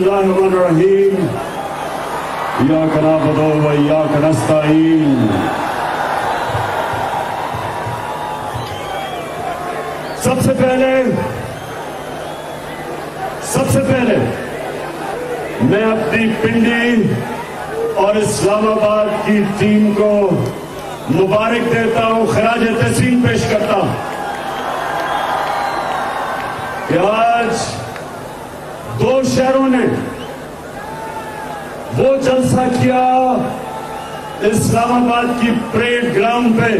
الله الرحمن الرحيم إياك نعبد وإياك نستعين سب سے پہلے میں اپنی پنڈی اور اسلام آباد کی ٹیم کو مبارک دیتا ہوں، خراج تحسین پیش کرتا ہوں کہ آج دو شہروں نے وہ جلسہ کیا اسلام آباد کی پریڈ گراؤنڈ پہ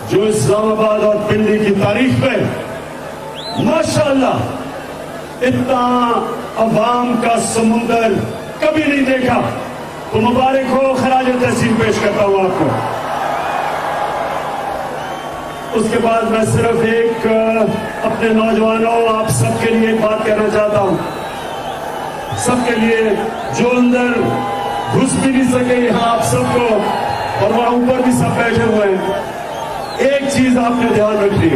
جو اسلام آباد اور پنڈی کی تاریخ پہ ماشاءاللہ اتنا عوام کا سمندر کبھی نہیں دیکھا. تو مبارک ہو، خراج تحسین پیش کرتا ہوں آپ کو. اس کے بعد میں صرف ایک اپنے نوجوانوں آپ سب کے لیے ایک بات کہنا چاہتا ہوں، سب کے لیے جو اندر گھس بھی نہیں سکے یہاں آپ سب کو، اور وہاں اوپر بھی سب بیٹھے ہوئے ہیں. ایک چیز آپ نے دھیان رکھنی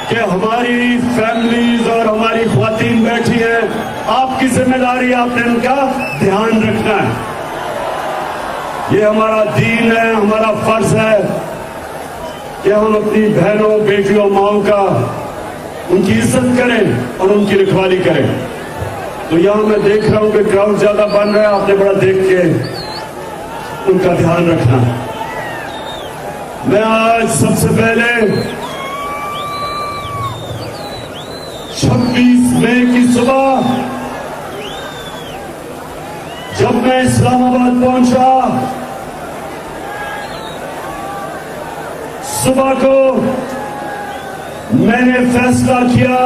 کہ ہماری فیملیز اور ہماری خواتین بیٹھی ہیں، آپ کی ذمہ داری آپ نے ان کا دھیان رکھنا ہے. یہ ہمارا دین ہے، ہمارا فرض ہے کہ ہم اپنی بہنوں، بیٹیوں، ماؤں کا ان کی عزت کریں اور ان کی رکھوالی کریں. تو یہاں میں دیکھ رہا ہوں کہ کراؤڈ زیادہ بن رہا ہے، آپ نے بڑا دیکھ کے ان کا دھیان رکھنا. میں آج سب سے پہلے 26 مئی کی صبح جب میں اسلام آباد پہنچا، صبح کو میں نے فیصلہ کیا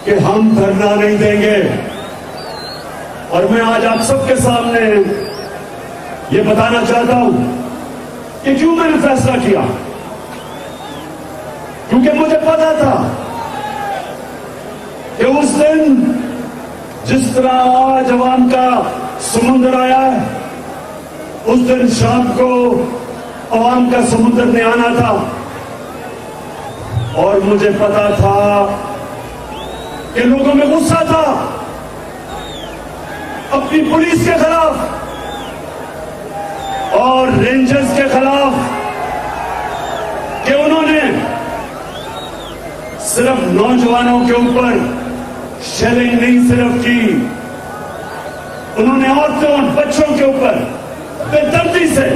کہ ہم دھرنا نہیں دیں گے. اور میں آج آپ سب کے سامنے یہ بتانا چاہتا ہوں کہ کیوں میں نے فیصلہ کیا. کیونکہ مجھے پتا تھا کہ اس دن جس طرح آج عوام کا سمندر آیا ہے، اس دن شام کو عوام کا سمندر نے آنا تھا. اور مجھے پتا تھا کہ لوگوں میں غصہ تھا اپنی پولیس کے خلاف اور رینجرز کے خلاف کہ انہوں نے صرف نوجوانوں کے اوپر شیلنگ نہیں صرف کی، انہوں نے عورتوں اور بچوں کے اوپر بے دردی سے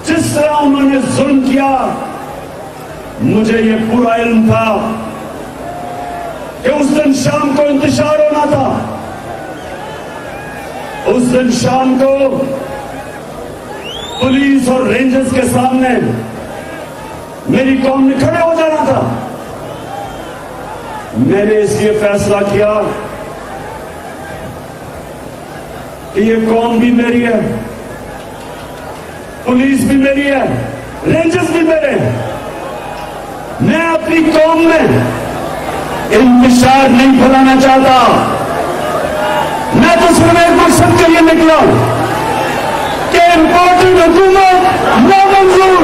جس طرح انہوں نے ظلم کیا. مجھے یہ پورا علم تھا کہ اس دن شام کو انتشار ہونا تھا، اس دن شام کو پولیس اور رینجرز کے سامنے میری قوم نے کھڑے ہو جانا تھا. میں نے اس لیے فیصلہ کیا کہ یہ قوم بھی میری ہے، پولیس بھی میری ہے، رینجرز بھی میرے ہیں. میں اپنی قوم میں انتشار نہیں پھیلانا چاہتا. میں تو صرف ایک مقصد کے لیے نکلا ہوں کہ امپورٹنٹ حکومت نامنظور.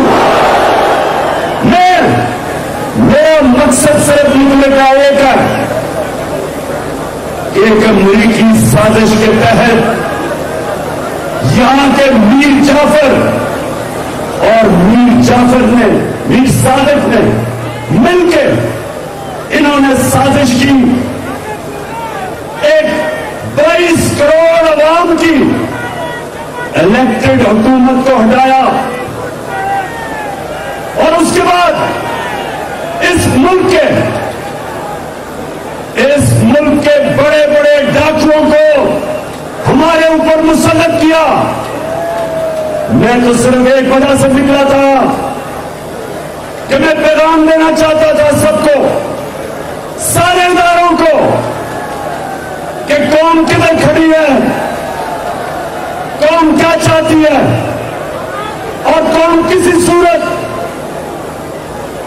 میرا مقصد صرف نکلے کا ایک ہے، ایک امریکی سازش کے تحت یہاں کے میر جعفر اور میر صادق نے مل کے انہوں نے سازش کی، ایک 22 کروڑ عوام کی الیکٹڈ حکومت کو ہٹایا. اور اس کے بعد اس ملک کے بڑے بڑے ڈاکوؤں کو ہمارے اوپر مسلط کیا. میں تو صرف ایک وجہ سے نکلا تھا کہ میں پیغام دینا چاہتا تھا سب کو، سارے اداروں کو، کہ قوم کدھر کھڑی ہے، قوم کیا چاہتی ہے، اور قوم کسی صورت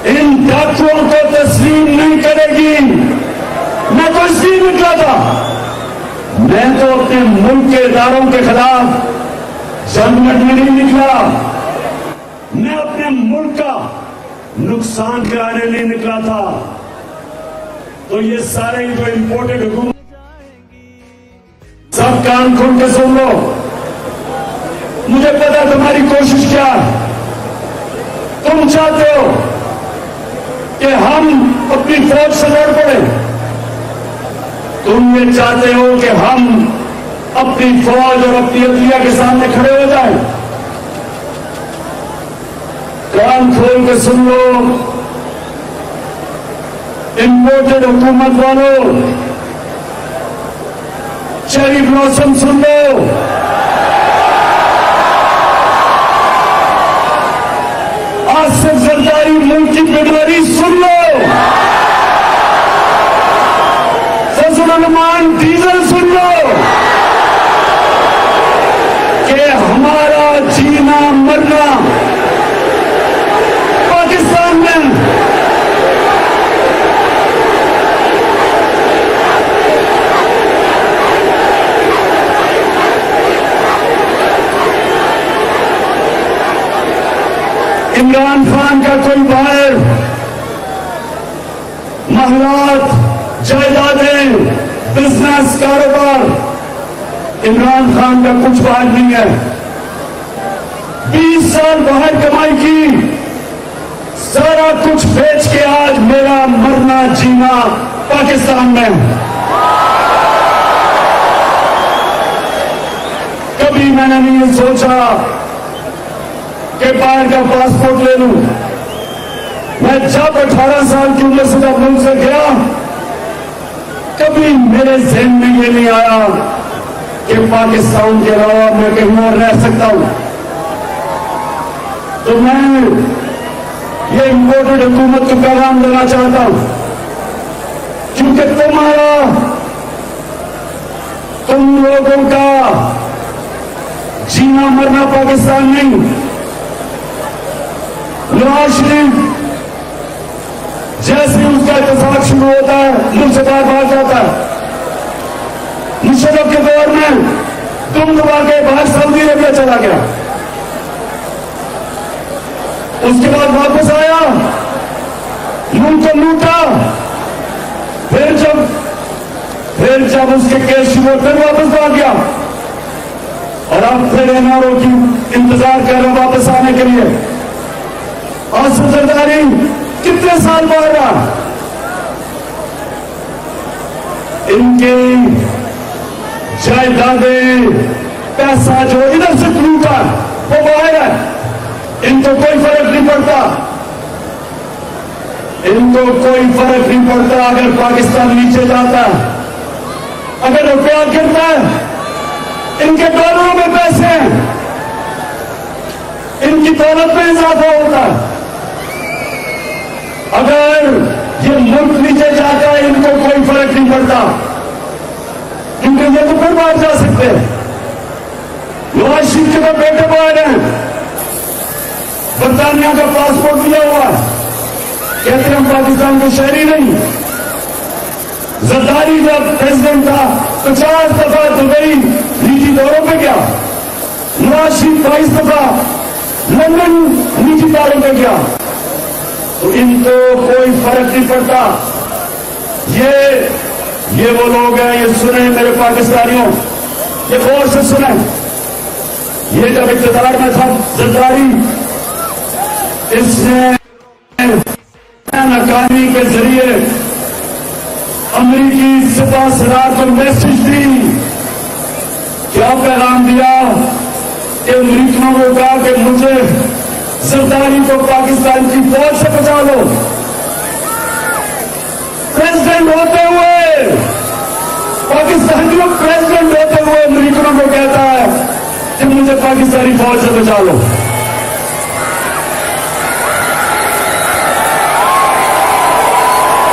ان ڈاکوؤں کو تسلیم نہیں کرے گی. میں تو اس لیے نکلا تھا، میں تو اپنے ملک کے اداروں کے خلاف جنگ میں نہیں نکلا، میں اپنے ملک کا नुकसान कराने नहीं निकला था। तो ये सारे जो इंपोर्टेड हुकूमत, सब कान खोल के सुन लो। मुझे पता तुम्हारी कोशिश क्या है। तुम चाहते हो कि हम अपनी फौज से लड़ पड़े। तुम ये चाहते हो कि हम अपनी फौज और अपनी अदलिया के सामने खड़े हो जाएं। कान खोल के सुन लो इंपोर्टेड हुकूमत वालों, चेरी ब्लॉसम सुन लो, आसिफ जरदारी मुल्क की बीमारी सुन लो, फजल रहमान डीजल सुन लो कि हमारा जीना मरना पाकिस्तान में इमरान खान का कोई बाहर महलात, जायदादें, बिजनेस, कारोबार, इमरान खान का कुछ बाहर नहीं है। 20 साल बाहर कमाई की, सारा कुछ बेच के आज मेरा मरना जीना पाकिस्तान में। कभी मैंने नहीं सोचा कि बाहर का पासपोर्ट ले लूं। मैं जब 18 साल की उम्र से जब मुल्क से गया, कभी मेरे ज़हन में ये नहीं आया कि पाकिस्तान के अलावा मैं कहीं और रह सकता हूं। तो मैं ये इंपोर्टेड हुकूमत को पैगाम देना चाहता हूं, क्योंकि तुम लोगों का जीना मरना पाकिस्तान नहीं। नवाज शरीफ जैसे उसका इत्तेफाक शुरू होता है, मुल्क से बाहर भाग जाता है। मुशर्रफ के दौर में दुम दबा के बाहर सऊदी अरबिया चला गया, उसके बाद वापस आया, मुल्क को लूटा, फिर जब उसके केस शुरू हो फिर वापस भाग गया, और अब फिर एनआरओ की इंतजार कर रहे वापस आने के लिए। आसिफ जरदारी कितने साल बाहर रहा, इनकी जायदादें, पैसा जो इधर से लूटा वो बाहर है, इनको कोई फर्क नहीं पड़ता। इनको कोई फर्क नहीं पड़ता अगर पाकिस्तान नीचे जाता है, अगर रुपया गिरता है, इनके डॉलरों में पैसे हैं, इनकी दौलत में इजाफा होता है। अगर ये मुल्क नीचे जाता है, इनको कोई फर्क नहीं पड़ता, क्योंकि ये तो फिर बाहर जा सकते हैं। नवाज शरीफ के तो बेटे बाहर हैं, बरतानिया का पासपोर्ट लिया हुआ है, कहते हम पाकिस्तान के शहरी नहीं। जरदारी जब प्रेसिडेंट था 50 दफा दुबई निजी दौरों पे गया, नवाज शरीफ 22 दफा लंदन निजी दौरों पे गया, तो इनको कोई फर्क नहीं पड़ता। ये वो लोग हैं, ये सुने मेरे पाकिस्तानियों, ये गौर से सुने। ये जब इक़्तिदार में था जरदारी, इसने नाकामी के जरिए अमरीकी सिपह सलार को मैसेज दी, क्या पैगाम दिया कि अमरीकियों को कहा कि मुझे जरदारी को पाकिस्तान की फौज से बचा लो। प्रेसिडेंट होते हुए, पाकिस्तान के प्रेसिडेंट होते हुए अमरीकियों को कहता है कि मुझे पाकिस्तानी फौज से बचा लो।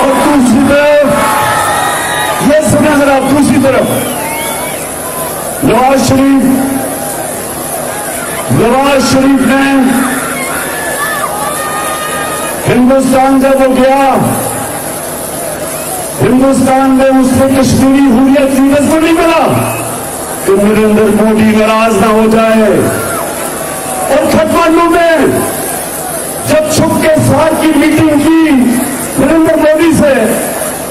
और दूसरी तरफ ये सुना जरा, दूसरी तरफ नवाज शरीफ ने हिंदुस्तान जब वो गया, हिंदुस्तान में उससे कश्मीरी हुर्रियत लीडर्स को नहीं मिला कि नरेंद्र मोदी नाराज ना हो जाए। और काठमांडू में जब छुप के साथ की मीटिंग की नरेंद्र मोदी से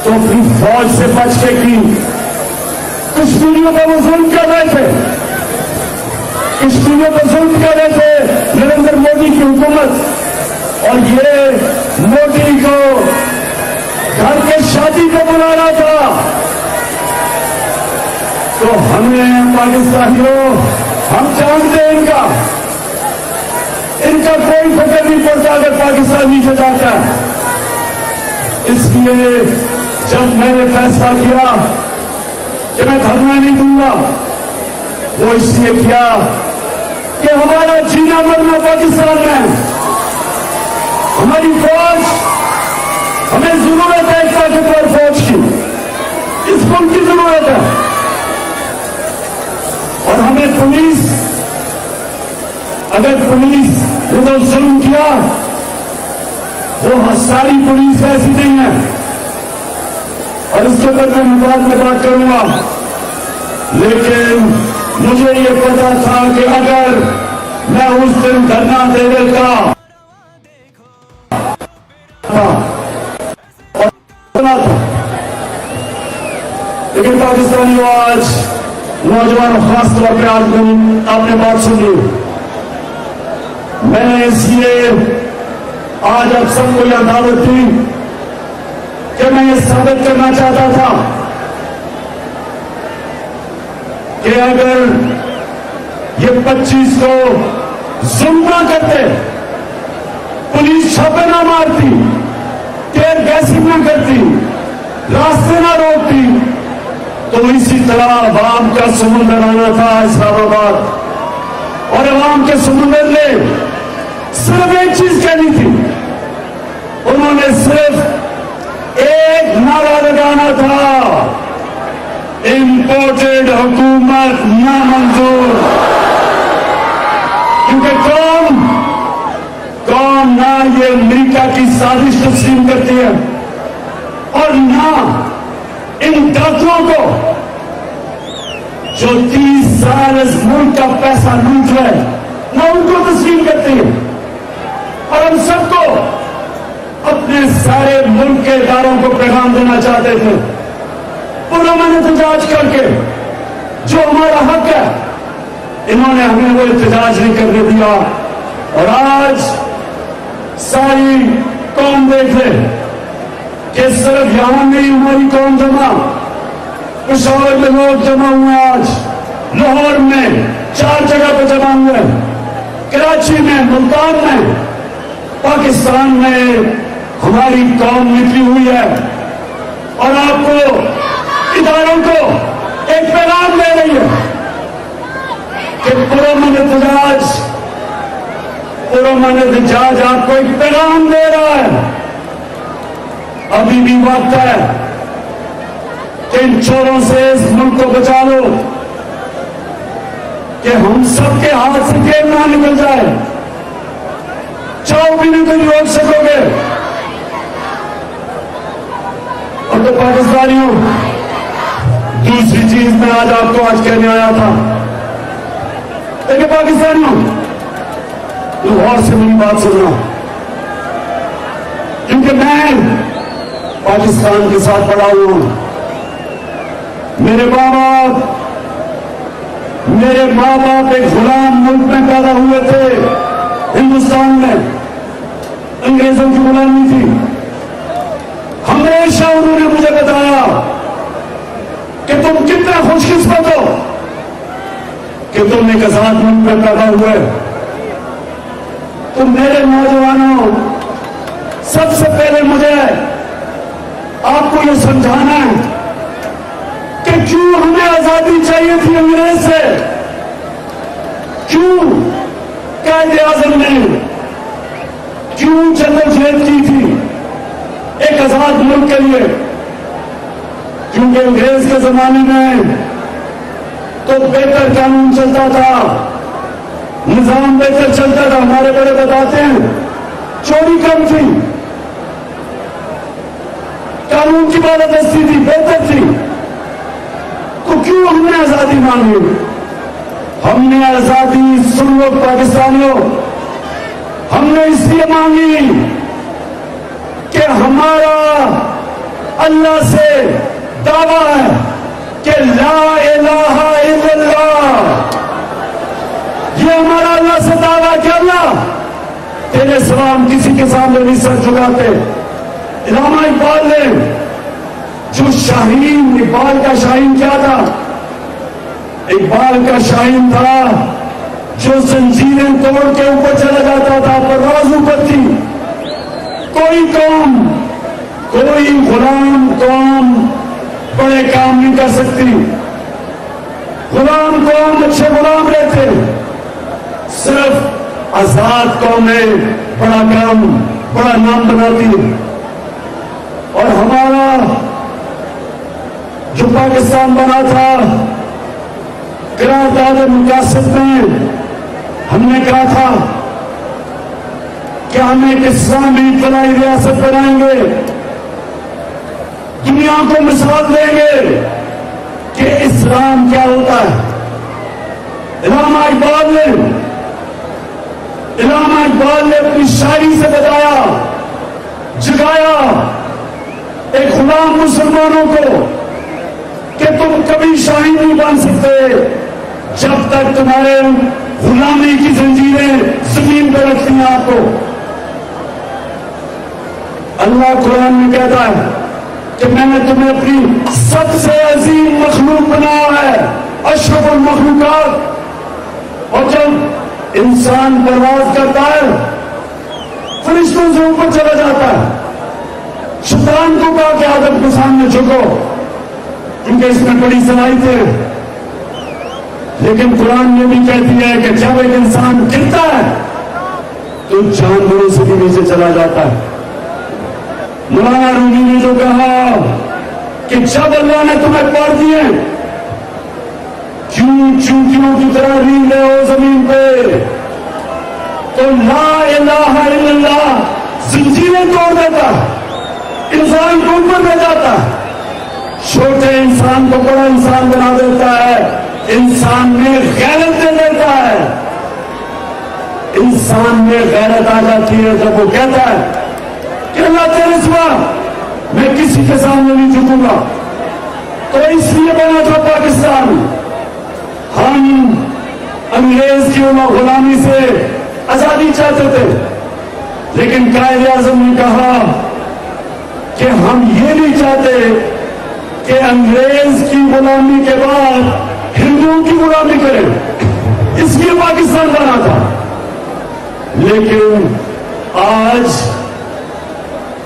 तो अपनी फौज से बच के की। कश्मीरियों पर वो जुल्म कर रहे थे, कश्मीरियों पर जुल्म कर रहे थे नरेंद्र मोदी की हुकूमत, और ये मोदी को घर के शादी को बुला रहा था। तो हमें पाकिस्तानियों, हम जानते हैं इनका कोई फर्क नहीं पड़ता अगर पाकिस्तान नीचे जाता है। इसलिए जब मैंने फैसला किया कि मैं धरना नहीं दूंगा, वो इसलिए किया कि हमारा जीना मरना पाकिस्तान में, हमारी फौज, हमें जरूरत है एक ताकतवर फौज की, इस मुल्क की जरूरत है। और हमें पुलिस, अगर पुलिस ने जुल्म किया, वो सारी पुलिस ऐसी नहीं है, और इसके ऊपर मैं बाद में बात करूंगा। लेकिन मुझे ये पता था कि अगर मैं उस दिन धरना दे देता लेकिन पाकिस्तानियों, आज नौजवानों, खास तौर पर आज आपने बात सुन ली, मैंने इसलिए आज आप सबको यह दावत दी कि मैं ये साबित करना चाहता था कि अगर ये 25 को जुल्म ना करते, पुलिस छापे ना मारती, टेर गैसिंग ना करती, रास्ते ना रोकती, तो इसी तरह अवाम का समुंदर आना था इस्लामाबाद, और अवाम के समुंदर ने सिर्फ एक चीज कहनी थी, उन्होंने सिर्फ एक नारा लगाना था, इंपोर्टेड हुकूमत ना मंजूर। क्योंकि कौन ना ये अमेरिका की साजिश तस्लीम करती है, और ना इन डाकुओं को जो 30 साल इस मुल्क का पैसा लूट रहे, ना उनको तस्लीम करती है। और हम सबको, अपने सारे मुल्क के इदारों को पैगाम देना चाहते थे, पुरअमन एहतजाज करके जो हमारा हक है, इन्होंने हमें वो एहतजाज नहीं करने दिया। और आज सारी कौम देख ले कि सिर्फ यहां नहीं हमारी कौम जमा, पेशावर में लोग जमा हुए, आज लाहौर में 4 जगह पर जमा हुए, कराची में, मुल्तान में, पाकिस्तान में हमारी कौम निकली हुई है, और आपको, इदारों को एक पैगाम दे रही है कि पुरअमन एहतजाज आपको एक पैगाम दे रहा है। अभी भी वक्त है कि इन चोरों से इस मुल्क को बचा लो, कि हम सबके हाथ से जेल ना निकल जाए, चाव भी नहीं रोक सकोगे। और तो पाकिस्तानियों, दूसरी चीज मैं आज आपको कहने आया था, देखिए पाकिस्तानियों, लाहौर से मेरी बात सुनना, क्योंकि मैं पाकिस्तान के साथ पड़ा हुआ हूं। मेरे माँ बाप एक गुलाम मुल्क में पैदा हुए थे, हिंदुस्तान में अंग्रेजों की गुलामी थी। हमेशा उन्होंने मुझे बताया कि तुम कितना खुशकिस्मत हो कि तुम एक आजाद मुल्क में पैदा हुए। तो मेरे नौजवानों, सबसे पहले मुझे आपको ये समझाना है कि क्यों हमें आजादी चाहिए थी अंग्रेज से, क्यों कायदे आजम ने, क्यों जद्दोजहद की थी एक आजाद मुल्क के लिए। क्योंकि अंग्रेज के जमाने में तो बेहतर कानून चलता था, निजाम बेहतर चलता था। हमारे बड़े बताते हैं चोरी कम थी, कानून की बालादस्ती थी, बेहतर थी। तो क्यों हमने आजादी मांगी? हमने आजादी, सुन लो पाकिस्तानियों, ہم نے اس لیے مانگی کہ ہمارا اللہ سے دعویٰ ہے کہ لا الہ الا اللہ. یہ ہمارا اللہ سے دعویٰ ہے کہ اللہ تیرے سوا ہم کسی کے سامنے نہیں سر جھکاتے. علامہ اقبال نے جو شاہین، اقبال کا شاہین کیا تھا؟ اقبال کا شاہین تھا جو زنجیریں توڑ کے اوپر چلا جاتا تھا، پرواز اوپر تھی. کوئی قوم، کوئی غلام قوم بڑے کام نہیں کر سکتی. غلام قوم اچھے غلام رہتے، صرف آزاد قومیں بڑا کام، بڑا نام بناتی. اور ہمارا جو پاکستان بنا تھا، قرارداد مقاصد میں ہم نے کہا تھا کہ ہم ایک اسلامی فلاحی ریاست بنائیں گے، دنیا کو مثال دیں گے کہ اسلام کیا ہوتا ہے. علامہ اقبال نے اپنی شاعری سے بتایا، جگایا ایک غلام مسلمانوں کو کہ تم کبھی شاہین نہیں بن سکتے جب تک تمہارے غلامی کی زنجیریں زمین پہ رکھتی ہیں آپ کو. اللہ قرآن میں کہتا ہے کہ میں نے تمہیں اپنی سب سے عظیم مخلوق بنایا ہے، اشرف المخلوقات. اور جب انسان پرواز کرتا ہے فرشتوں سے اوپر چلا جاتا ہے. شیطان کو کہا کہ آدم کے سامنے جھکو کیونکہ اس میں بڑی صلاحیت ہے. لیکن قرآن یہ بھی کہتی ہے کہ جب ایک انسان گرتا ہے تو جانوروں سے بھی نیچے چلا جاتا ہے. مولانا رومی نے جو کہا کہ جب اللہ نے تمہیں پڑھ دیے کیوں چونکیوں کی طرح ریل رہے ہو زمین پہ، تو لا الہ الا اللہ زنجیریں توڑ دیتا ہے، انسان کو اوپر لے جاتا ہے، چھوٹے انسان کو بڑا انسان بنا دیتا ہے، انسان میں غیرت دے دیتا ہے. انسان میں غیرت آ جاتی ہے جب وہ کہتا ہے کہ اللہ تیرے سوا میں کسی کے سامنے نہیں جھکوں گا. تو اس لیے بنا تھا پاکستان. ہم انگریز کی غلامی سے آزادی چاہتے تھے، لیکن قائد اعظم نے کہا کہ ہم یہ نہیں چاہتے کہ انگریز کی غلامی کے بعد ہندوؤں کی غلامی کریں. اس لیے پاکستان بنا تھا. لیکن آج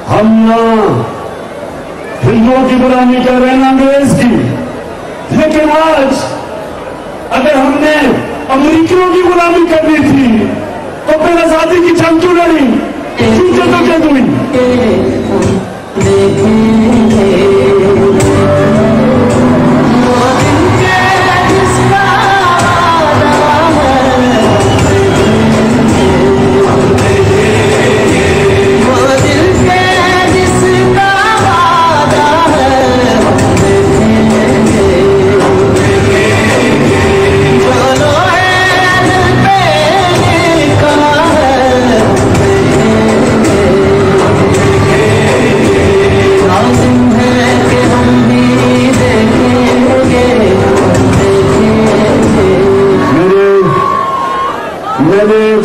ہم نہ ہندوؤں کی غلامی کر رہے ہیں انگریز کی. لیکن آج اگر ہم نے امریکیوں کی غلامی کرنی تھی تو پھر آزادی کی جنگ کیوں لڑی؟ کیوں جدوجہد ہوئی؟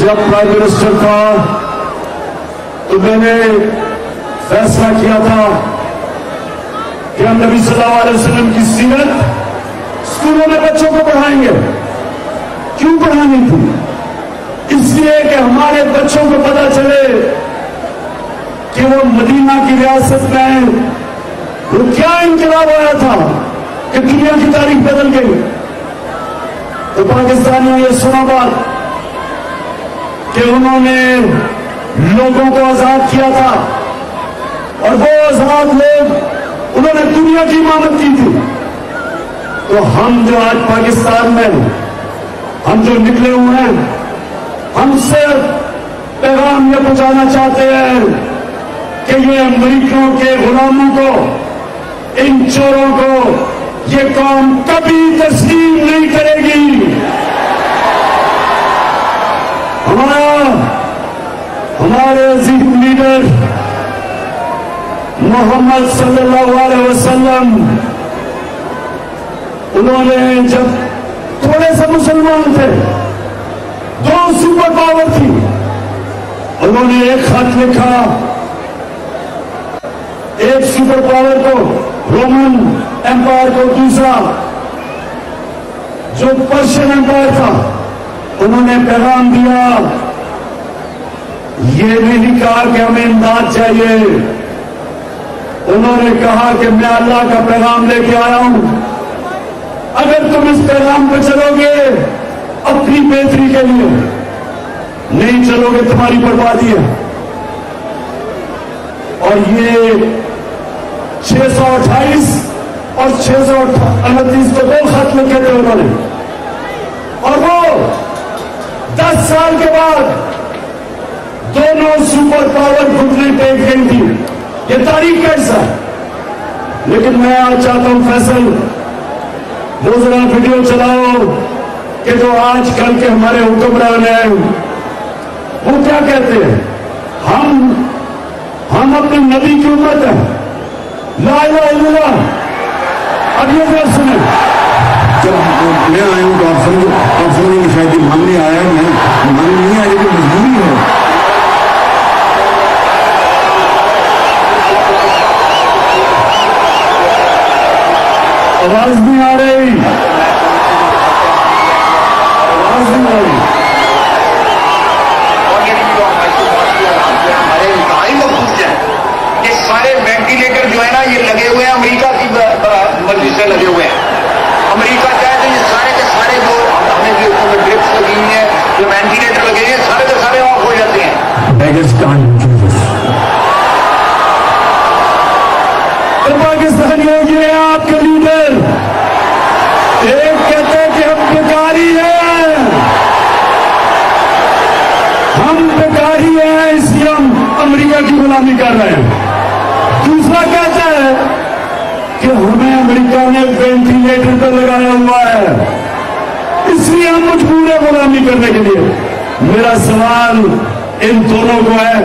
جب پرائم منسٹر تھا تو میں نے فیصلہ کیا تھا کہ ہم نبی صلی اللہ علیہ وسلم کی سیرت اسکولوں میں بچوں کو پڑھائیں گے. کیوں پڑھانی تھی؟ اس لیے کہ ہمارے بچوں کو پتا چلے کہ وہ مدینہ کی ریاست میں وہ کیا انقلاب آیا تھا کہ دنیا کی تاریخ بدل گئی. تو پاکستانیوں یہ سنا بات کہ انہوں نے لوگوں کو آزاد کیا تھا اور وہ آزاد لوگ انہوں نے دنیا کی امامت کی تھی. تو ہم جو آج پاکستان میں ہم جو نکلے ہوئے ہیں، ہم صرف پیغام یہ پہنچانا چاہتے ہیں کہ یہ امریکیوں کے غلاموں کو، ان چوروں کو یہ قوم کبھی تسلیم نہیں کرے گی. लीडर मोहम्मद सल्लल्लाहु अलैहि वसल्लम, उन्होंने जब थोड़े से मुसलमान थे, 2 सुपर पावर थी, उन्होंने एक खत लिखा, एक सुपर पावर को, रोमन एम्पायर को, दूसरा जो पर्शियन एम्पायर था, उन्होंने पैगाम दिया। ये नहीं कहा कि हमें इमदाद चाहिए, उन्होंने कहा कि मैं अल्लाह का पैगाम लेके आया हूं, अगर तुम इस पैगाम पे चलोगे अपनी बेहतरी के लिए, नहीं चलोगे तुम्हारी बर्बादी है। और ये 628 और 638 को 2 खत लिखे थे उन्होंने, और वो 10 साल के बाद दोनों सुपर पावर घुटने टेक गई थी। ये तारीख का हिस्सा है। लेकिन मैं आज चाहता हूं फैसल, वो जरा वीडियो चलाओ कि जो आज कल के हमारे हुक्मरान हैं वो क्या कहते हैं। हम अपने नबी की उम्मत है, ला इलाहा इल्लल्लाह। अब ये बात सुने, जब मैं आया हूँ तो आप समझेंगे शायद इमाम नहीं आया, मैं इमाम नहीं आया, लेकिन मजबूरी है। आवाज नहीं आ रही, आवाज नहीं आ रही। और ये हमारे इतना लोग पूछ जाए, ये सारे वेंटिलेटर जो है ना, ये लगे हुए हैं अमेरिका की मर्जी से लगे हुए हैं। अमेरिका चाहे तो ये सारे के सारे जो हमें जो ड्रिप्स लगी हुई है, जो वेंटिलेटर लगे हैं, सारे के सारे ऑफ हो जाते हैं। तो पाकिस्तानी हो गए आपके लीडर, एक कहते हैं कि हम बेकारी हैं, हम बेकारी हैं इसलिए हम अमेरिका की गुलामी कर रहे हैं। दूसरा कहता है कि हमें अमेरिका ने वेंटिलेटर पर लगाया हुआ है इसलिए हम मजबूर है गुलामी करने के लिए। मेरा सवाल इन दोनों को है,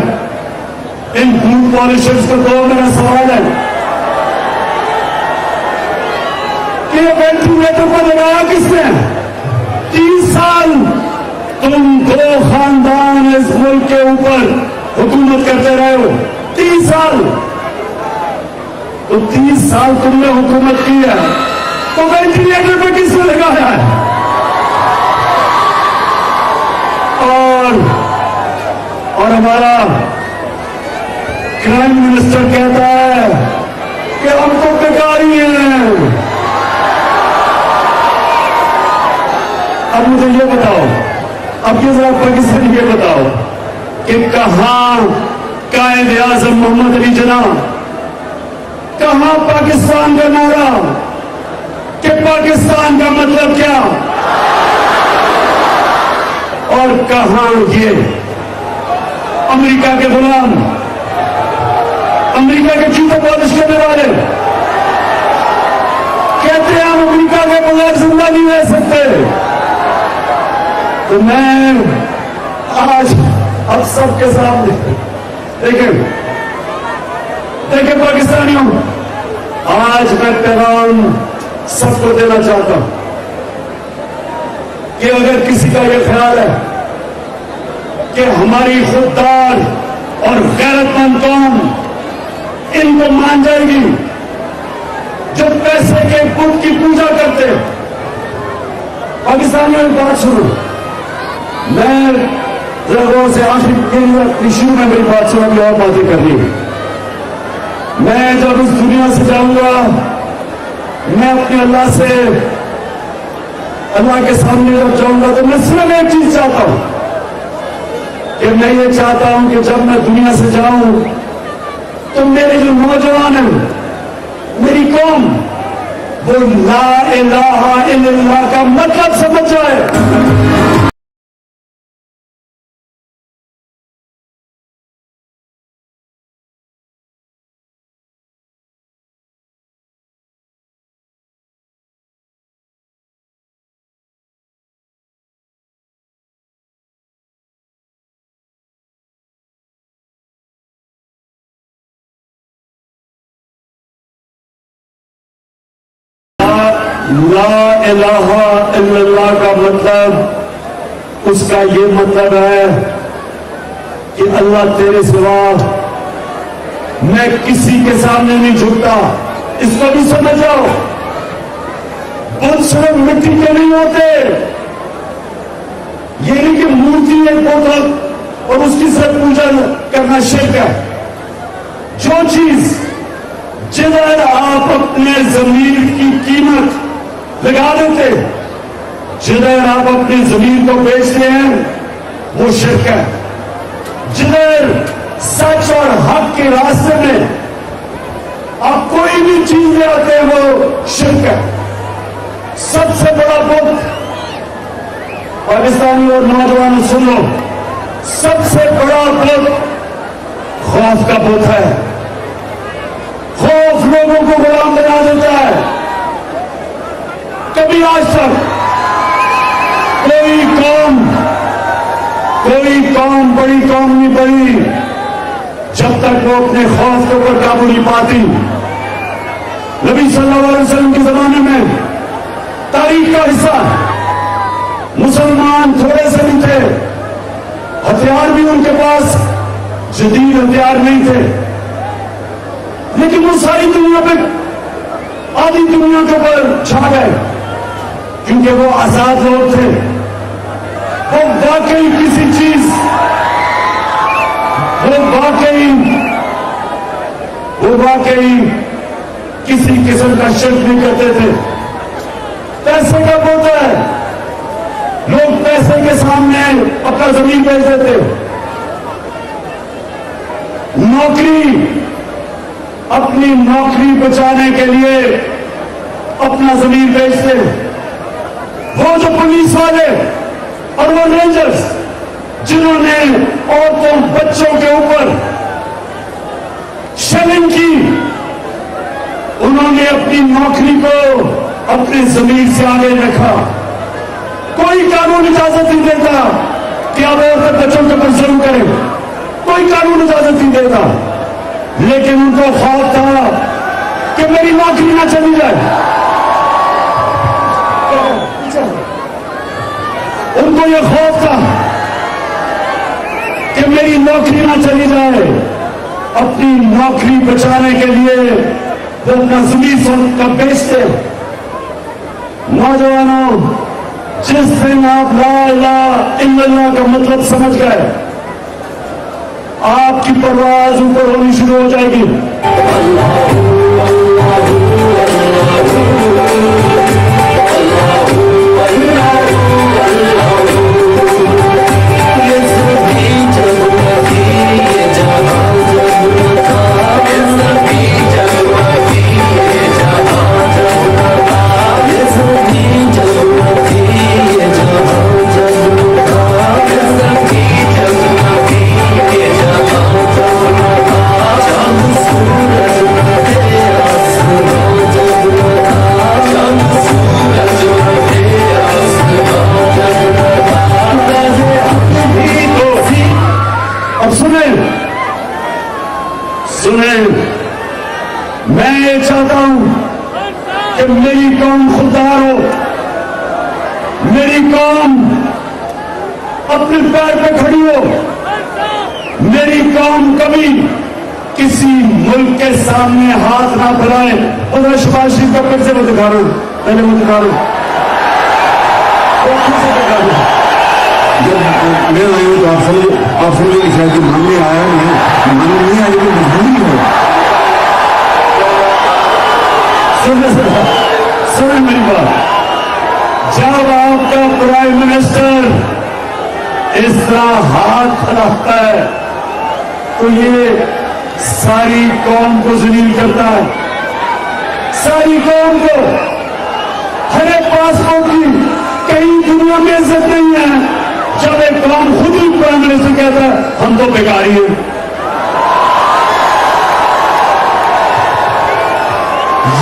इन फूड पॉलिशर्स को तो मेरा सवाल है कि वेंटिलेटर पर लगाया किसने? 30 साल तुम 2 खानदान इस मुल्क के ऊपर हुकूमत करते रहे हो, 30 साल। तो 30 साल तुमने हुकूमत की है, तो वेंटिलेटर पर किसने लगाया है? और हमारा क्राइम मिनिस्टर कहता है कि हम तो बेकारी हैं। अब मुझे ये बताओ, अब ये जरा पाकिस्तानी ये बताओ कि कहां कायद आजम मोहम्मद अली जिन्ना, कहां पाकिस्तान का नारा, कि पाकिस्तान का मतलब क्या, और कहां ये अमेरिका के गुलाम, अमेरिका के जूते पॉलिश करने वाले कहते हैं हम अमेरिका के बगैर जिंदा नहीं रह सकते। तो मैं आज अब सबके सामने देखिए पाकिस्तानियों, आज मैं पैगाम सबको देना चाहता हूं कि अगर किसी का यह ख्याल है कि हमारी खुददार और गैरतमंद कौम इनको मान जाएगी जो पैसे के बुत की पूजा करते, पाकिस्तानियों में बात सुनो, मैं जरूर से आखिरी शुरू में मेरी बात सुना भी और बातें करनी है। मैं जब इस दुनिया से जाऊंगा, मैं अपने अल्लाह से, अल्लाह के सामने जब जाऊंगा तो मैं सिर्फ एक चीज चाहता हूं कि मैं ये चाहता हूं कि जब मैं दुनिया से जाऊं तो मेरे जो नौजवान हैं, मेरी कौम, वो ला इलाहा इल्लल्लाह का मतलब समझ जाए। لا الہ الا اللہ کا مطلب، اس کا یہ مطلب ہے کہ اللہ تیرے سوا میں کسی کے سامنے نہیں جھکتا. اس کو بھی سمجھ جاؤ. بت صرف مٹی کے نہیں ہوتے. یہ نہیں کہ مورتی ایک بوتل اور اس کی صرف پوجا کرنا شرک ہے. جو چیز جدھر آپ اپنے ضمیر کی قیمت لگا دیتے، جدھر آپ اپنی ضمیر کو بیچتے ہیں، وہ شرک ہے. جدھر سچ اور حق کے راستے میں آپ کوئی بھی چیز لے آتے ہیں، وہ شرک ہے. سب سے بڑا بت، پاکستانی اور نوجوان سن لو، سب سے بڑا بت خوف کا بت ہے. خوف لوگوں کو غلام بنا دیتا ہے. کبھی آج تک کوئی قوم بڑی قوم نہیں بڑی جب تک وہ اپنے خوف کے اوپر قابو نہیں پاتی. نبی صلی اللہ علیہ وسلم کے زمانے میں تاریخ کا حصہ مسلمان تھوڑے سے نہیں تھے، ہتھیار بھی ان کے پاس جدید ہتھیار نہیں تھے، لیکن وہ ساری دنیا پہ آدھی دنیا کے اوپر چھا گئے کیونکہ وہ آزاد لوگ تھے. وہ واقعی کسی چیز، وہ واقعی کسی قسم کا شرک نہیں کرتے تھے. پیسے کا ہوتا ہے، لوگ پیسے کے سامنے اپنا زمین بیچ دیتے. نوکری، اپنی نوکری بچانے کے لیے اپنا زمین بیچتے. وہ جو پولیس والے اور وہ رینجرز جنہوں نے عورتوں بچوں کے اوپر شیلنگ کی، انہوں نے اپنی نوکری کو اپنے زمین سے آگے رکھا. کوئی قانون اجازت نہیں دیتا کہ اب عورتیں بچوں کے اوپر ظلم کریں، کوئی قانون اجازت نہیں دیتا، لیکن ان کو خوف تھا کہ میری نوکری نہ چلی جائے. ان کو یہ خوف تھا کہ میری نوکری نہ چلی جائے. اپنی نوکری بچانے کے لیے وہ اپنا زمین کا بیچتے. نوجوانوں، جس دن آپ لا الہ الا اللہ کا مطلب سمجھ گئے، آپ کی پرواز اوپر ہونی شروع ہو جائے گی. میں یہ چاہتا ہوں کہ میری قوم خوددار ہو، میری قوم اپنے پیر پہ کھڑی ہو، میری قوم کبھی کسی ملک کے سامنے ہاتھ نہ پھیلائے. اور شباز شریف کا پھر سے میں دکھا رہا ہوں، پہلے میں دکھا رہا ہوں. جب میں آئی ہوں تو آپ سمجھے کہ شاید ماننے آیا نہیں آئی، لیکن مجبوری ہے. سنیں میری بات. جب آپ کا پرائم منسٹر اس طرح ہاتھ پھیلاتا ہے تو یہ ساری قوم کو ذلیل کرتا ہے. ساری قوم کو، ہر ایک پاسپورٹ کی کہیں دنیا میں عزت نہیں ہے جب ایک قوم خود ہی پرائم منسٹر کہتا ہے ہم تو بیکاری ہیں.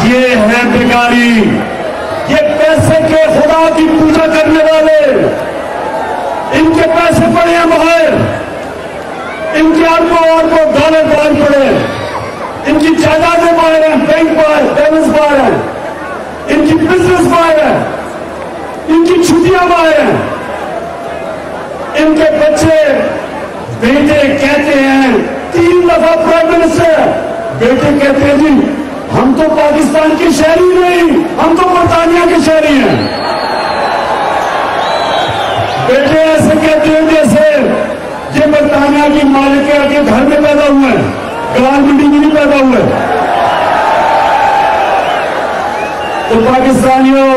یہ ہے بیکاری. یہ پیسے کے خدا کی پوجا کرنے والے، ان کے پیسے پڑے ہیں باہر، ان کے اربوں ڈالر باہر پڑے، ان کی جائیدادیں باہر ہیں، بینک باہر، بیلنس باہر ہیں. इनकी बिजनेस बाहर है, इनकी छुट्टियां बाहर हैं, इनके बच्चे बेटे कहते हैं 3 दफा प्राइम मिनिस्टर, बेटे कहते हैं जी हम तो पाकिस्तान के शहरी नहीं, हम तो बरतानिया के शहरी हैं। बेटे ऐसे कहते हैं जैसे ये बरतानिया की मालिक के घर में पैदा हुए हैं, गवार मंडी में नहीं पैदा हुए। तो पाकिस्तानियों,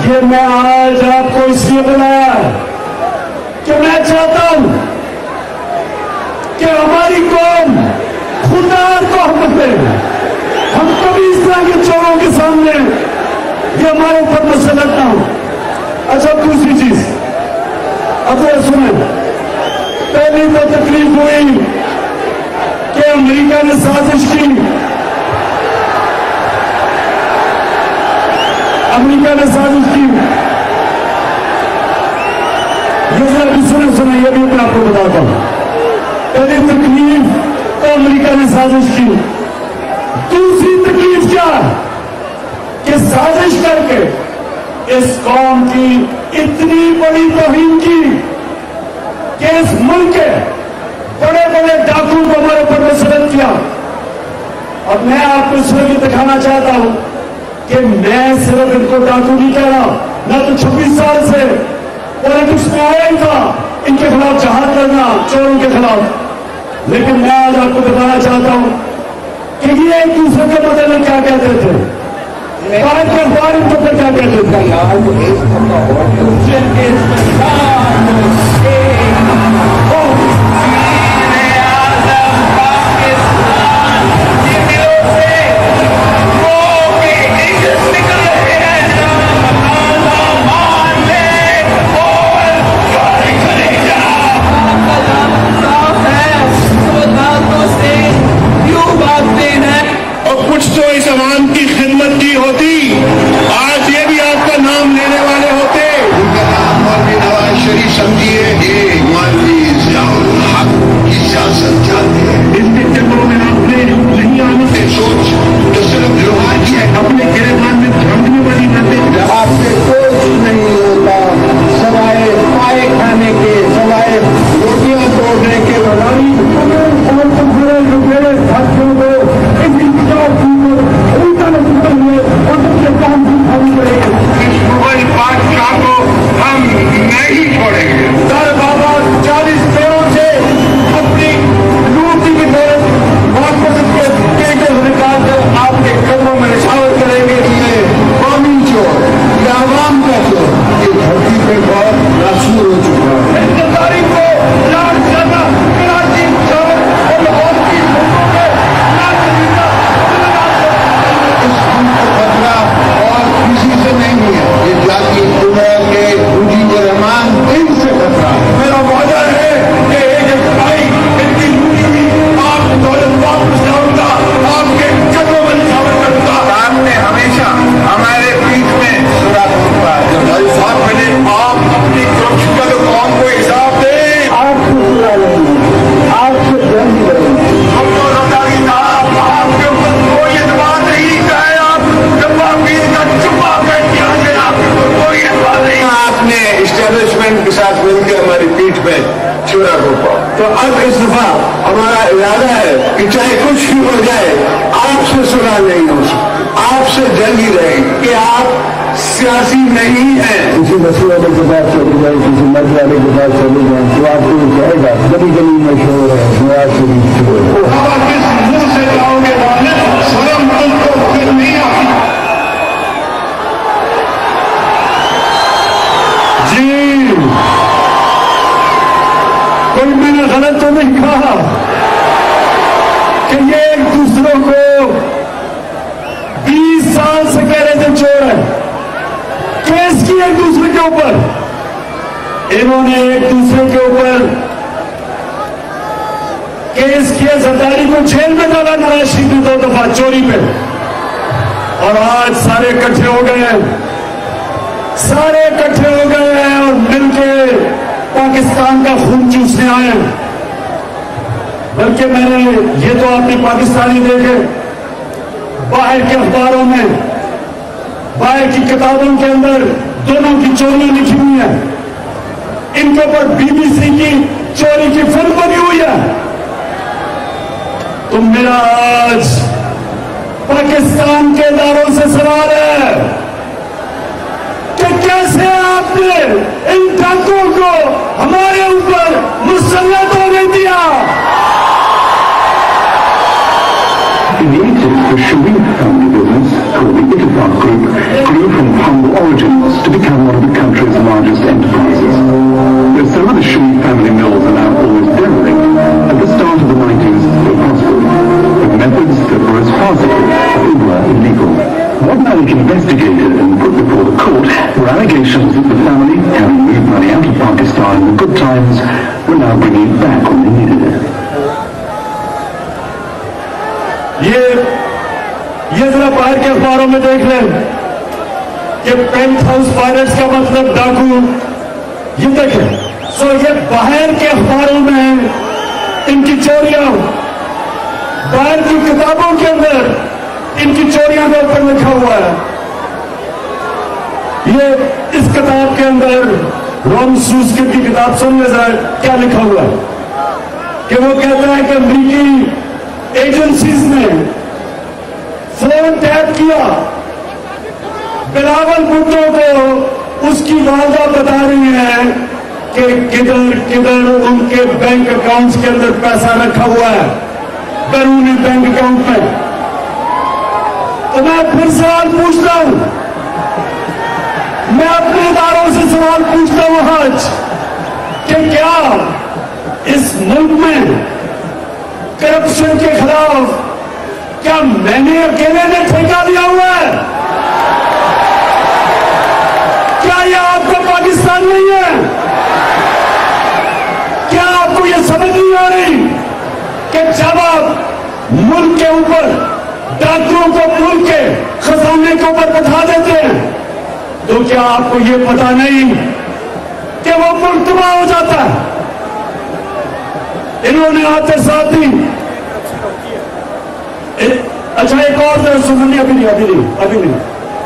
ये मैं आज आपको इसलिए बुलाया कि मैं चाहता हूं कि हमारी कौम खुदा तोहमत दे। हम कभी इस तरह के चोरों के सामने ये हमारे ऊपर मुसलत ना हो। अच्छा, दूसरी चीज अब ये सुने, पहली तो तकलीफ हुई कि अमेरिका ने साजिश की, अमेरिका ने साजिश की। ये जरा भी सुने, ये भी मैं आपको बताता हूं। पहली तकलीफ तो अमेरिका ने साजिश की, दूसरी तकलीफ क्या कि साजिश करके इस कौम की इतनी बड़ी तौहीन की कि इस मुल्क के बड़े बड़े डाकू को हमारे ऊपर मुसलत किया। अब मैं आपको इसमें भी दिखाना चाहता हूं कि मैं सिर्फ इनको डाकू नहीं कह रहा, मैं तो 26 साल से पॉलिटिक्स में आया ही था इनके खिलाफ जहाद करना, चोरों के खिलाफ। लेकिन मैं आज आपको बताना चाहता हूं कि ये एक दूसरे के बदले में क्या कहते थे, भारत के अखबार इनको पर क्या कहते थे। तो इस अवाम की खिदमत की होती, आज ये भी आपका नाम लेने वाले होते। उनका नाम मौलवी नवाज शरीफ समझिए, ये मौलवी ज़ियाउल हक की सियासत चाहते हैं। इनके चक्रों में आपने नहीं आने से सोच तो सिर्फ रूहानी है, अपने गिरफ्तार में भागने वाली बातें आपसे कुछ नहीं होता सवाए पाए खाने के, सवाए रोटियां तोड़ने के। और तो पूरे मेरे साथियों को इसी उल्टा नतीजा हुए और सबसे काम भी खानी पड़ेगी। इस मुगल बादशाह को हम नहीं छोड़ेंगे। सर बाबा 40 करोड़ से अपनी लूटी की तरफ वापस निकाल कर आपके कदमों में निछावर करेंगे। कौमी चोर या आवाम का चोर ये धरती पे बहुत नासूर हो चुका है। इस तारीख को लाल करना कराची, शहर और लाहौर की लोगों के इस मुल्क का खतरा और किसी से नहीं है, ये जाति कुमर के पूंजी के रहमान इनसे खतरा है। मेरा वादा है कि एक भाई इनकी लूटी हुई आप दौलत वापस लाऊंगा, आपके कदमों में निछावर करूंगा। आपने हमेशा हमारे पीठ में सुराख रखा है। भाई साहब, पहले आप अपनी सुरक्षा का कौम को हिसाब दें। आपसे सुना नहीं, आपसे जंग लड़ेंगे। हम तो रमजानी साहब आपके ऊपर कोई एतबार नहीं है, आप डब्बा पीस का चुप्पा बैठ के आ गए, आपके ऊपर कोई एतबार नहीं। आपने इस्टेब्लिशमेंट के साथ मिलकर हमारी पीठ में छुरा घोंपा। तो अब इस दफा हमारा इरादा है कि चाहे कुछ भी हो जाए आपसे सुना नहीं हो सकता, आपसे जंग ही रहेगी कि आप सियासी नहीं हैं। किसी बसी वाले के पास चले जाए, किसी मर्द वाले के पास चले जाए तो आपको कहेगा गली गली में शोर है, नवाज शरीफ शोर है। आप किस मुंह से जाओगे वाले स्वयं तुमको फिर नहीं आती। जी, कोई मैंने गलत तो नहीं कहा कि ये एक दूसरों को 20 साल से कह रहे थे चोर है, केस की एक दूसरे के ऊपर, इन्होंने एक दूसरे के ऊपर केस किया, जरदारी को जेल में डाला नवाज शरीफ ने 2 दफा चोरी पे, और आज सारे इकट्ठे हो गए हैं, सारे इकट्ठे हो गए हैं और मिलके पाकिस्तान का खून चूसने आए हैं। बल्कि मैंने ये तो आपने पाकिस्तानी देखे, बाहर के अखबारों में बाय की किताबों के अंदर दोनों की चोरियां लिखी हुई है, इनके ऊपर बीबीसी की चोरी की फिल्म बनी हुई है। तो मेरा आज पाकिस्तान के इदारों से सवाल है कि कैसे आपने इन डाकुओं को हमारे ऊपर मुसल्लत होने दिया। In Egypt, the Sharif family business, called the Ittifaq Group, grew from humble origins to become one of the country's largest enterprises. Though some of the Sharif family mills are now almost derelict, at the start of the 90s they prospered, with methods that were as farcical as they were illegal. What Malik investigated and put before the court were allegations that the family, having moved money out of Pakistan in the good times, were now bringing it back when they needed it. ये जरा बाहर के अखबारों में देख लें कि paint house pirates का मतलब डाकू, ये देखें। सो ये बाहर के अखबारों में इनकी चोरियां, बाहर की किताबों के अंदर इनकी चोरियां के ऊपर लिखा हुआ है। ये इस किताब के अंदर रॉम सूस्किट की किताब सुनिए जरा क्या लिखा हुआ है कि वो कहता है कि अमेरिकी एजेंसीज ने फोन टैप किया बिलावल भुट्टो को, उसकी वालदा बता रही है कि किधर किधर उनके बैंक अकाउंट्स के अंदर पैसा रखा हुआ है, बैरूनी बैंक अकाउंट में। तो मैं फिर सवाल पूछता हूं, मैं अपने इदारों से सवाल पूछता हूं आज कि क्या इस मुल्क में करप्शन के खिलाफ क्या मैंने अकेले ने ठेका लिया हुआ है? क्या यह आपका पाकिस्तान नहीं है? क्या आपको यह समझ नहीं आ रही कि जब आप मुल्क के ऊपर डाकुओं को मुल्क के खजाने के ऊपर बैठा देते हैं तो क्या आपको यह पता नहीं कि वो मुल्क तबाह हो जाता है? इन्होंने आते साथ ही अच्छा एक और सुनिए, अभी नहीं,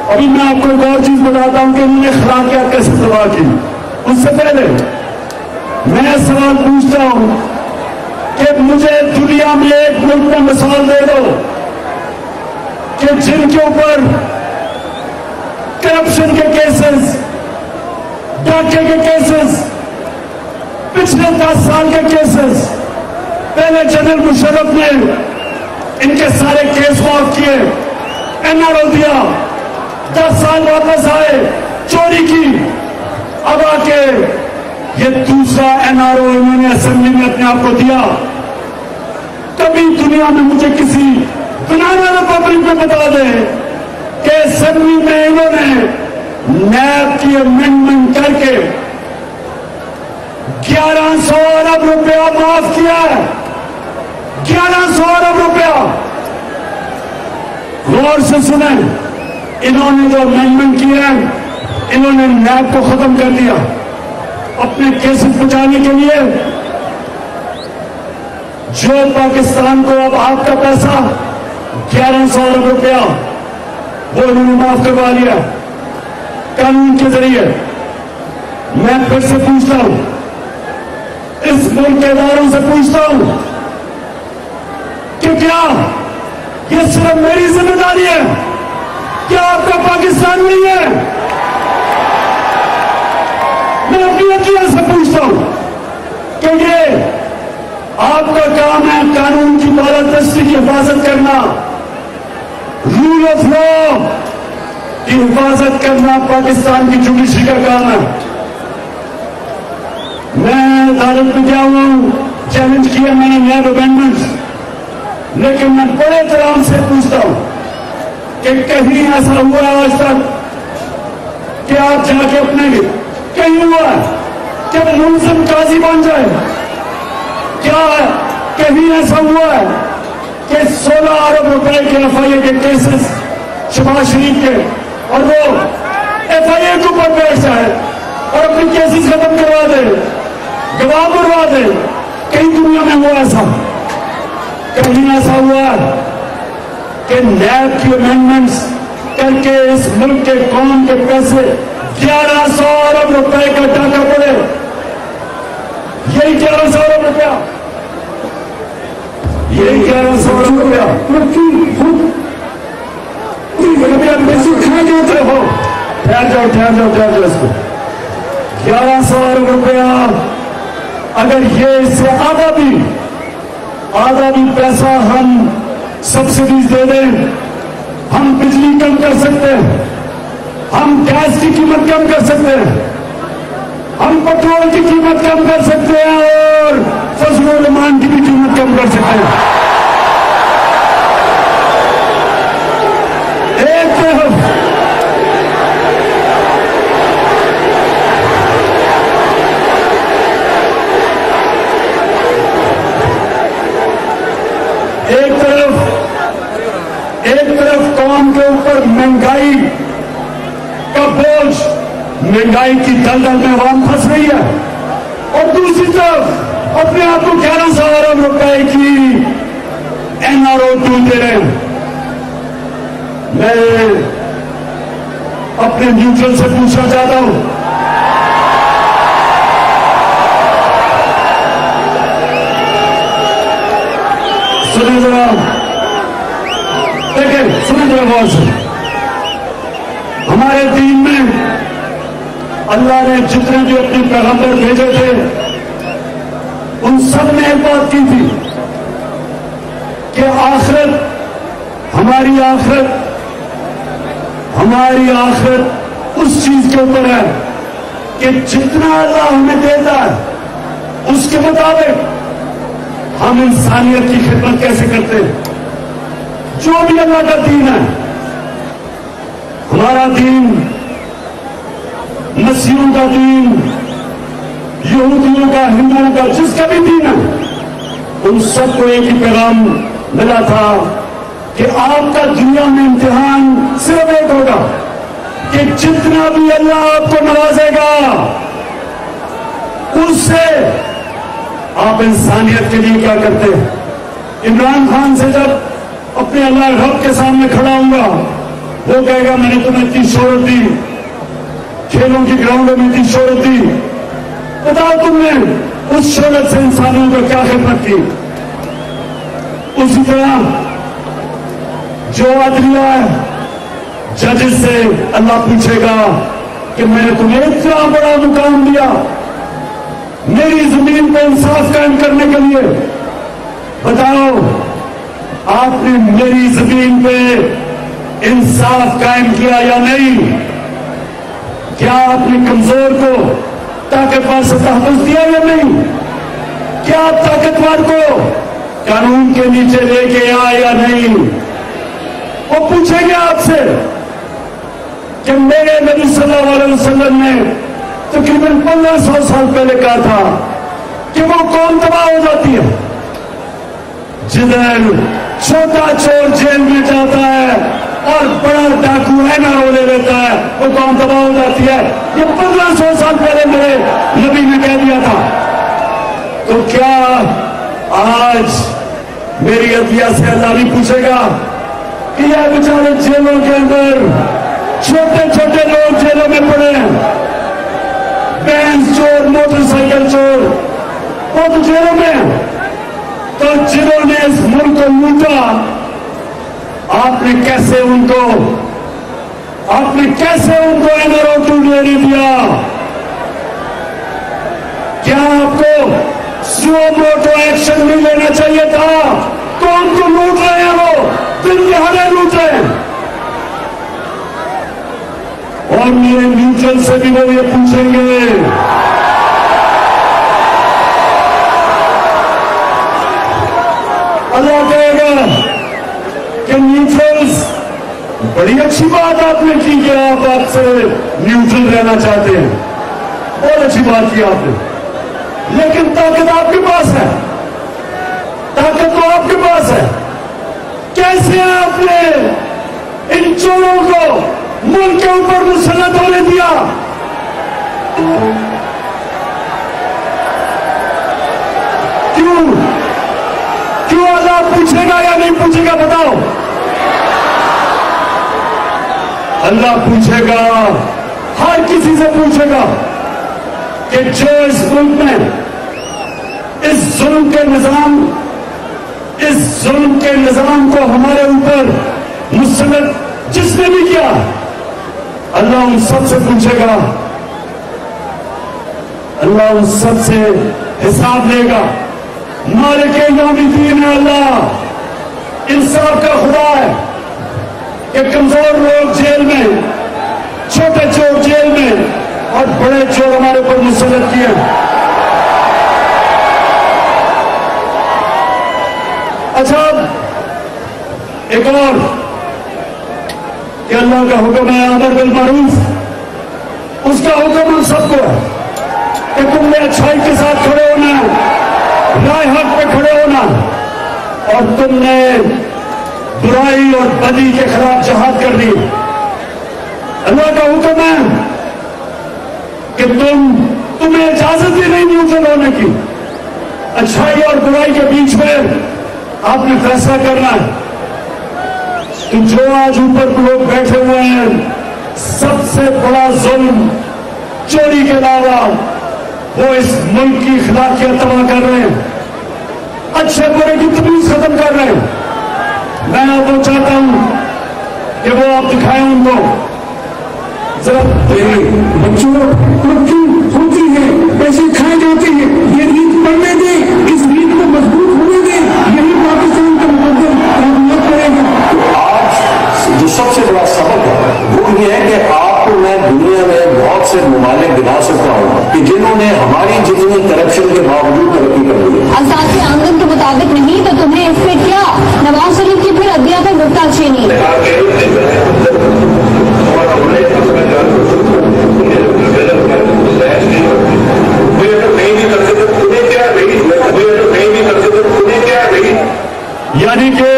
अभी मैं आपको एक और चीज बताता हूं कि इन्होंने अखलाकियात कैसे तबाह की। उससे पहले मैं सवाल पूछता हूं कि मुझे दुनिया में एक मुल्क में मिसाल दे दो कि जिनके ऊपर करप्शन के केसेस, डाके के केसेस, पिछले 10 साल के केसेस, पहले जनरल मुशर्रफ ने इनके सारे केस माफ किए, एनआरओ दिया, 10 साल वापस आए, चोरी की, अब आके ये दूसरा एनआरओ इन्होंने असेंबली में अपने आप को दिया। कभी दुनिया में मुझे किसी बनाना रिपब्लिक में बता दे कि असेंबली में इन्होंने नैब की अमेंडमेंट करके 1100 अरब रुपया माफ किया है। 1100 अरब रुपया। गौर से सुने, इन्होंने जो अमेंडमेंट किया है, इन्होंने नैब को खत्म कर दिया अपने केसेस बचाने के लिए। जो पाकिस्तान को अब आपका पैसा 1100 अरब रुपया वो इन्होंने माफ करवा लिया कानून के जरिए। मैं फिर से पूछता हूं, इस मुल्क के इदारों से पूछता हूं कि क्या ये सिर्फ मेरी जिम्मेदारी है? क्या आपका पाकिस्तान नहीं है? मैं अपनी अकीदत से पूछता हूं कि ये आपका काम है कानून की बालादस्ती की हिफाजत करना, रूल ऑफ लॉ की हिफाजत करना पाकिस्तान की जुडिशरी का काम है। मैं अदालत में गया हूं, चैलेंज किया मैंने नैब अमेंडमेंट्स, लेकिन मैं बड़े एहतराम से पूछता हूं कि कहीं ऐसा हुआ है आज तक कि आप जाके अपने कहीं हुआ है कि मुलजिम काजी बन जाए? क्या कहीं ऐसा हुआ है कि 16 अरब रुपए के एफआईए के केसेस शहबाज शरीफ के और वो एफआईए के ऊपर बैठ जाए और अपनी केसेस खत्म करवा दे, गवाह मरवा दे? कहीं दुनिया में हुआ ऐसा? कहीं ऐसा हुआ कि नैब की अमेंडमेंट्स کر کے اس ملک کے قوم کے پیسے 1100 ارب روپے کا ٹاکہ پڑے. یہی 1100 ارب روپیہ, یہی 1100 ارب روپیہ پیسے کھا جاتے ہو. ٹھہر جاؤ اس کو. 1100 ارب روپیہ اگر یہ اس سے آدھا بھی پیسہ ہم سبسڈیز دے دیں, ہم بجلی کم کر سکتے ہیں, ہم گیس کی قیمت کم کر سکتے ہیں, ہم پیٹرول کی قیمت کم کر سکتے ہیں اور فصل و رمان کی بھی قیمت کم کر سکتے ہیں. ایک طرف قوم کے اوپر مہنگائی کا بوجھ, مہنگائی کی دلدل میں عوام پھنس رہی ہے, اور دوسری طرف اپنے آپ کو 1100 ارب روپے کی NRO دے رہے ہیں. میں اپنے نیوٹرل سے پوچھنا چاہتا ہوں, سنیں ذرا, دیکھیں سنیں ذرا غور سے. ہمارے دین میں اللہ نے جتنے بھی اپنے پیغمبر بھیجے تھے ان سب نے ایک بات کی تھی کہ ہماری آخرت اس چیز کے اوپر ہے کہ جتنا اللہ ہمیں دیتا ہے اس کے مطابق ہم انسانیت کی خدمت کیسے کرتے ہیں. جو بھی اللہ کا دین ہے, ہمارا دین, مسیحیوں کا دین, یہودیوں کا, ہندوؤں کا, جس کا بھی دین ہے, ان سب کو ایک ہی پیغام ملا تھا کہ آپ کا دنیا میں امتحان صرف ایک ہوگا کہ جتنا بھی اللہ آپ کو نوازے گا اس سے آپ انسانیت کے لیے کیا کرتے ہیں. عمران خان سے جب اپنے اللہ رب کے سامنے کھڑا ہوں گا, وہ کہے گا میں نے تمہیں اتنی شہرت دی, کھیلوں کی گراؤنڈوں میں اتنی شہرت دی, بتاؤ تم نے اس شہرت سے انسانوں کو کیا خدمت کی. اسی طرح جو عدلیہ ہے, ججز سے اللہ پوچھے گا کہ میں نے تمہیں اتنا بڑا مقام دیا میری زمین پہ انصاف قائم کرنے کے لیے, بتاؤ آپ نے میری زمین پہ انصاف قائم کیا یا نہیں. کیا آپ نے کمزور کو طاقتور سے تحفظ دیا یا نہیں. کیا آپ طاقتور کو قانون کے نیچے لے کے آئے یا نہیں. وہ پوچھیں گے آپ سے کہ میرے نبی صلی اللہ علیہ وسلم نے تقریباً 1500 سال پہلے کہا تھا کہ وہ قوم تباہ ہو جاتی ہے جدھر چھوٹا چور جیل میں جاتا ہے اور بڑا ڈاکو NRO لے لیتا ہے, وہ قوم تباہ ہو جاتی ہے. یہ 1500 سال پہلے میرے نبی نے کہہ دیا تھا. تو کیا آج میری عدلیہ سے اللہ نہیں پوچھے گا کہ یہ بیچارے جیلوں کے اندر چھوٹے چھوٹے لوگ جیلوں میں پڑے ہیں, بینز چور, موٹر سائیکل چور, وہ تو جیلوں میں ہیں. تو جنہوں نے اس ملک کو لوٹا, آپ نے کیسے ان کو NRO ٹوٹنے نہیں دیا. کیا آپ کو سو موٹو ایکشن نہیں لینا چاہیے تھا. کون کو لوٹ رہے ہیں, وہ دن دہاڑے لوٹ رہے ہیں. اور میرے نیوٹرل سے بھی وہ یہ پوچھیں گے. اللہ کہے گا کہ نیوٹرلز, بڑی اچھی بات آپ نے کی کہ آپ سے نیوٹرل رہنا چاہتے ہیں, بہت اچھی بات کی آپ نے, لیکن طاقت آپ کے پاس ہے, طاقت تو آپ کے پاس ہے. کیسے آپ نے ان چوروں کو ملک کے اوپر مسلط ہونے دیا. کیوں اللہ پوچھے گا یا نہیں پوچھے گا, بتاؤ. अल्लाह पूछेगा, हर किसी से पूछेगा कि जो इस मुल्क में इस जुल्म के निजाम को हमारे ऊपर मुसल्लत जिसने भी किया, अल्लाह उन सब से पूछेगा, अल्लाह उन सब से हिसाब लेगा। मालिक यौमिद्दीन है अल्लाह, इंसाफ का खुदा है कि कमजोर लोग जेल में, छोटे चोर जेल में और बड़े चोर हमारे ऊपर मुसल्लत किए। अच्छा, एक और कि अल्लाह का हुक्म है अमर बिल मारूफ, उसका हुक्म हम सबको है कि तुमने अच्छाई के साथ खड़े होना है, राय हक पे खड़े होना, और तुमने बुराई और बदी के खिलाफ जहाद करनी। अल्लाह का हुक्म है कि तुम्हें इजाजत ही नहीं न्यूट्रल होने की। अच्छाई और बुराई के बीच में आपने फैसला करना है। तो जो आज ऊपर लोग बैठे हुए हैं, सबसे बड़ा जुल्म चोरी के अलावा वो इस मुल्क की अखलाकियत तबाह कर रहे हैं, अच्छे बुरे की तमीज खत्म कर रहे हैं। मैं आपको चाहता हूं कि वो आप दिखाएं उनको जरा। बच्चों होती है, पैसे खाए जाते हैं, ये रीत पढ़ने दें, इस रीत को मजबूत होने दें, यही पाकिस्तान का मुकद्दर कामयाब करेगा। आज जो सबसे बड़ा सबक है वो ये है कि आपको मैं दुनिया में बहुत से ममालिक दिला सकता हूँ कि जिन्होंने हमारी जितनी करप्शन के बावजूद तरक्की कर ली है। असासी आमदन के मुताबिक नहीं तो तुम्हें इससे क्या? नवाज शरीफ की फिर अदलिया पर नुक्ताचीनी। यानी कि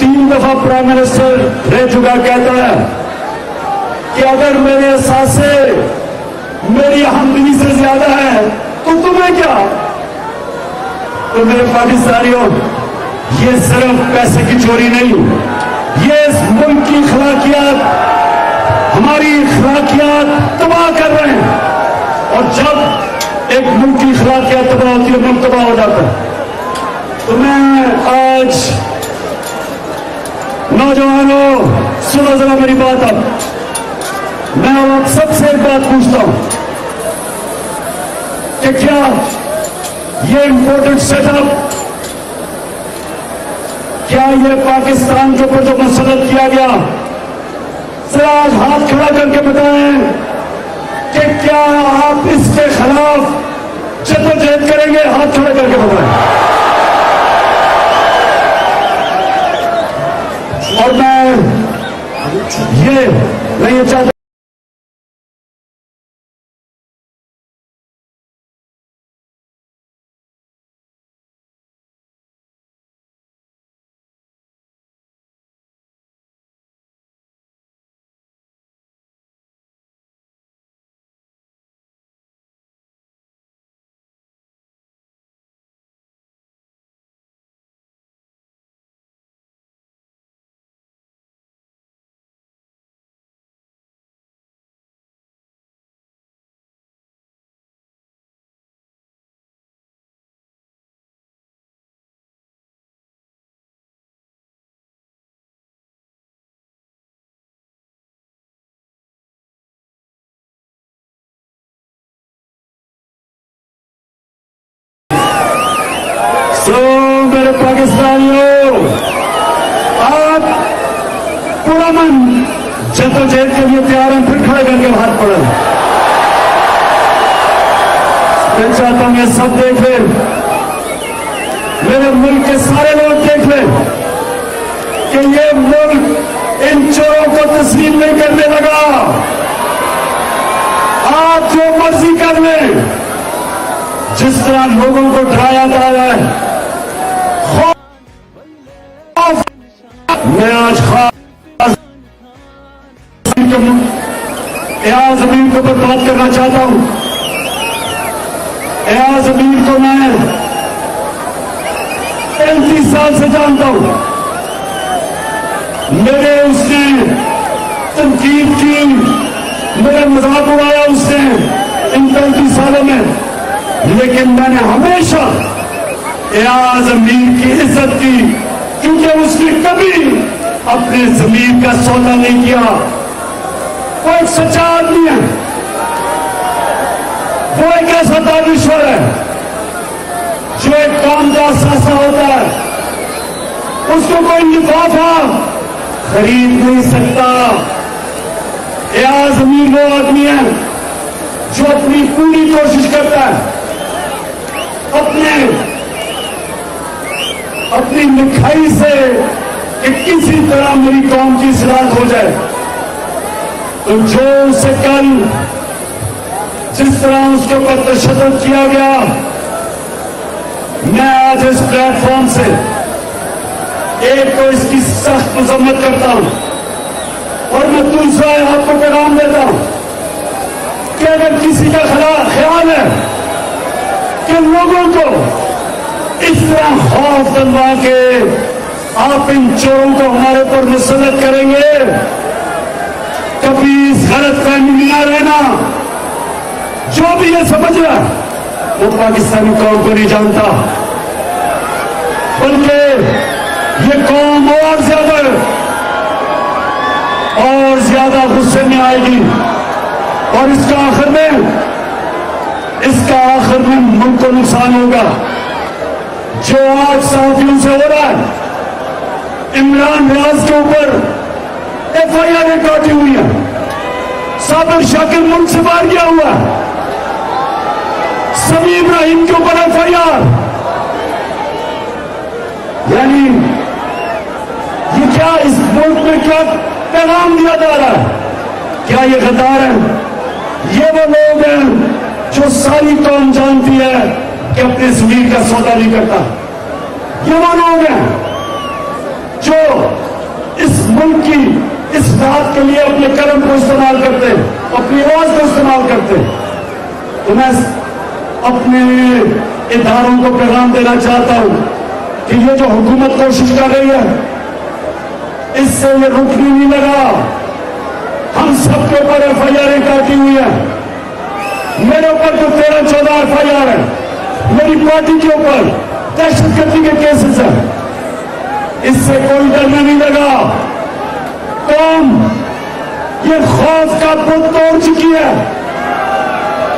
3 दफा प्राइम मिनिस्टर रह चुका कहता है कि अगर मेरे एहसासे मेरी हमदर्दी से ज्यादा है तो तुम्हें क्या? तो मेरे पाकिस्तानियों, ये सिर्फ पैसे की चोरी नहीं, ये इस मुल्क की अखलाकियात, हमारी अखलाकियात तबाह कर रहे हैं। और जब एक मुल्क की अखलाकियात तबाह होती है, मुल्क तबाह हो जाता है। तो मैं आज नौजवानों, सुनो जरा मेरी बात। अब मैं आप सबसे एक बात पूछता हूं कि क्या ये इंपोर्टेड सेटअप, क्या ये पाकिस्तान के ऊपर जो मुसल्लत किया गया, जरा आज हाथ खड़ा करके बताएं कि क्या आप इसके खिलाफ जद्दोजहद करेंगे? हाथ खड़ा करके बताएं। और मैं ये चाहता मेरे पाकिस्तानियों, आप पूरा मन जद्दोजहद के लिए तैयार हैं? फिर खड़े करके हाथ पड़े। मैं चाहता हूं ये सब देख लें, मेरे मुल्क के सारे लोग देख लें कि ये मुल्क इन चोरों को तस्लीम नहीं करने लगा। आप जो मर्जी कर लें, जिस तरह लोगों को डराया जा रहा है, मैं आज खास एयाज अमीर के ऊपर बात करना चाहता हूं। एयाज अमीर को मैं 35 साल से जानता हूं। मेरे उसने तनकीद की, मेरा मजाक उड़ाया उसने इन 35 सालों में, लेकिन मैंने हमेशा एयाज अमीर की इज्जत की, क्योंकि उसने कभी अपने जमीन का सौदा नहीं किया। वो एक सच्चा आदमी है, वो एक ऐसा दानिश्वर है जो एक काम का सासा होता है, उसको कोई लिफाफा खरीद नहीं सकता। एयाज अमीर वो आदमी है जो अपनी पूरी कोशिश करता है अपनी लिखाई से कि किसी तरह मेरी कौम की इस्लाह हो जाए। तो जो उसे कल जिस तरह उसके ऊपर तशद्दुद किया गया, मैं आज इस प्लेटफॉर्म से एक तो इसकी सख्त मजम्मत करता हूं और मैं दूसरा आपको पैगाम देता हूं कि अगर किसी का ख्याल है कि लोगों को इस तरह खौफ दिलवा के आप इन चोरों को हमारे पर मुसल्लत करेंगे, कभी इस गलतफहमी में ना रहना। जो भी ये समझ रहा है वो पाकिस्तानी कौम को नहीं जानता, बल्कि ये कौम और ज्यादा गुस्से में आएगी और इसका आखिर में मुल्क को नुकसान होगा। जो आज सहाफियों से हो रहा है, इमरान रियाज के ऊपर FIR काटी हुई है, साबिर शाकिर मुल्क से बाहर गया हुआ है, समी इब्राहिम के ऊपर FIR, यानी ये क्या इस मुल्क में क्या पैगाम दिया जा रहा है? क्या ये गद्दार है? ये वो लोग हैं जो सारी कौम जानती है कि अपने ज़मीर का सौदा नहीं करता। ये वो लोग हैं जो इस मुल्क की इस बात के लिए अपने कलम को इस्तेमाल करते हैं, अपनी आवाज को इस्तेमाल करते हैं। तो मैं अपने इदारों को पैगाम देना चाहता हूं कि ये जो हुकूमत कोशिश कर रही है, इससे ये रुकने नहीं लगा। हम सबके ऊपर FIR काटी हुई है, मेरे ऊपर तो 13-14 FIR है, मेरी पार्टी के ऊपर दहशतगर्दी के केसेस है। इससे कोई डरना नहीं लगा। कौम ये खौफ का बुत तोड़ चुकी है।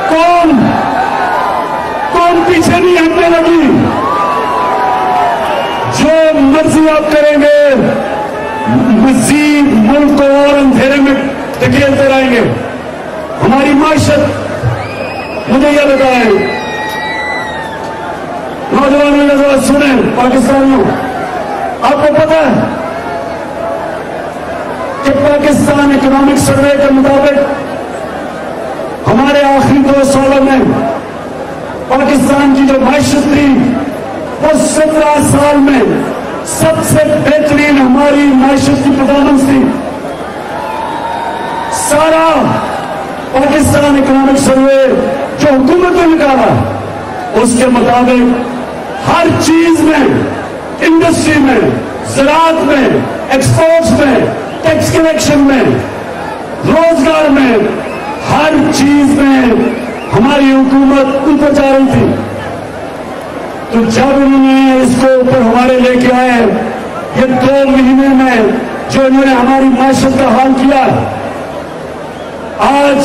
कौम पीछे नहीं हटने लगी। जो मर्जी आप करेंगे, मजीद मुल्क को और अंधेरे में धकेलते रहेंगे। हमारी माशत, मुझे यह बताएं नौजवानों ने जरा सुने, पाकिस्तानियों, आपको पता है कि पाकिस्तान इकोनॉमिक सर्वे के मुताबिक हमारे आखिरी 2 सालों में पाकिस्तान की जो माशत थी वो 17 साल में सबसे बेहतरीन हमारी माशत की परफॉर्मेंस थी। सारा पाकिस्तान इकोनॉमिक सर्वे जो हुकूमत ने निकाला, उसके मुताबिक हर चीज में, इंडस्ट्री में, ज़राअत में, एक्सपोर्ट्स में, टैक्स कलेक्शन में, रोजगार में, हर चीज में हमारी हुकूमत ऊपर जा रही थी। तो जब इन्होंने इसको ऊपर हमारे लेके आए, ये 2 महीने में जो इन्होंने हमारी माशत का हाल किया, आज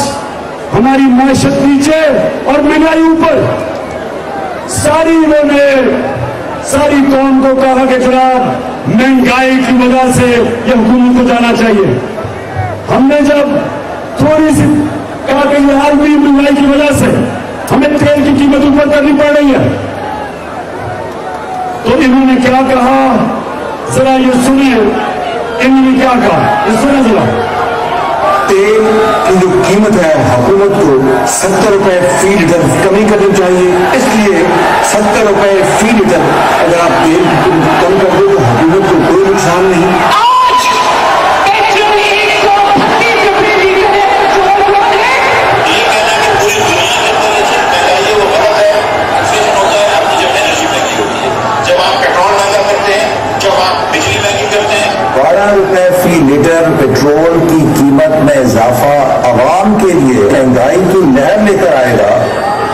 हमारी माशत नीचे और महंगाई ऊपर। सारी कौम को कहा कि जनाब महंगाई की वजह से ये हुकूमत को जाना चाहिए। हमने जब थोड़ी सी कहा कि ये आलमी महंगाई की वजह से हमें तेल की कीमत ऊपर करनी पड़ रही है, तो इन्होंने क्या कहा, जरा ये सुनिए। इन्होंने क्या कहा, ये सुनिए जरा। तेल की जो कीमत है, हुकूमत को 70 रुपए फी लीटर कमी करनी चाहिए। इसलिए 70 रुपए फी लीटर अगर आप तेल की कीमत कम कर दो तो हुकूमत को कोई नुकसान नहीं। ₹12 फी फी लीटर पेट्रोल की कीमत में इजाफा आवाम के लिए महंगाई की लहर लेकर आएगा।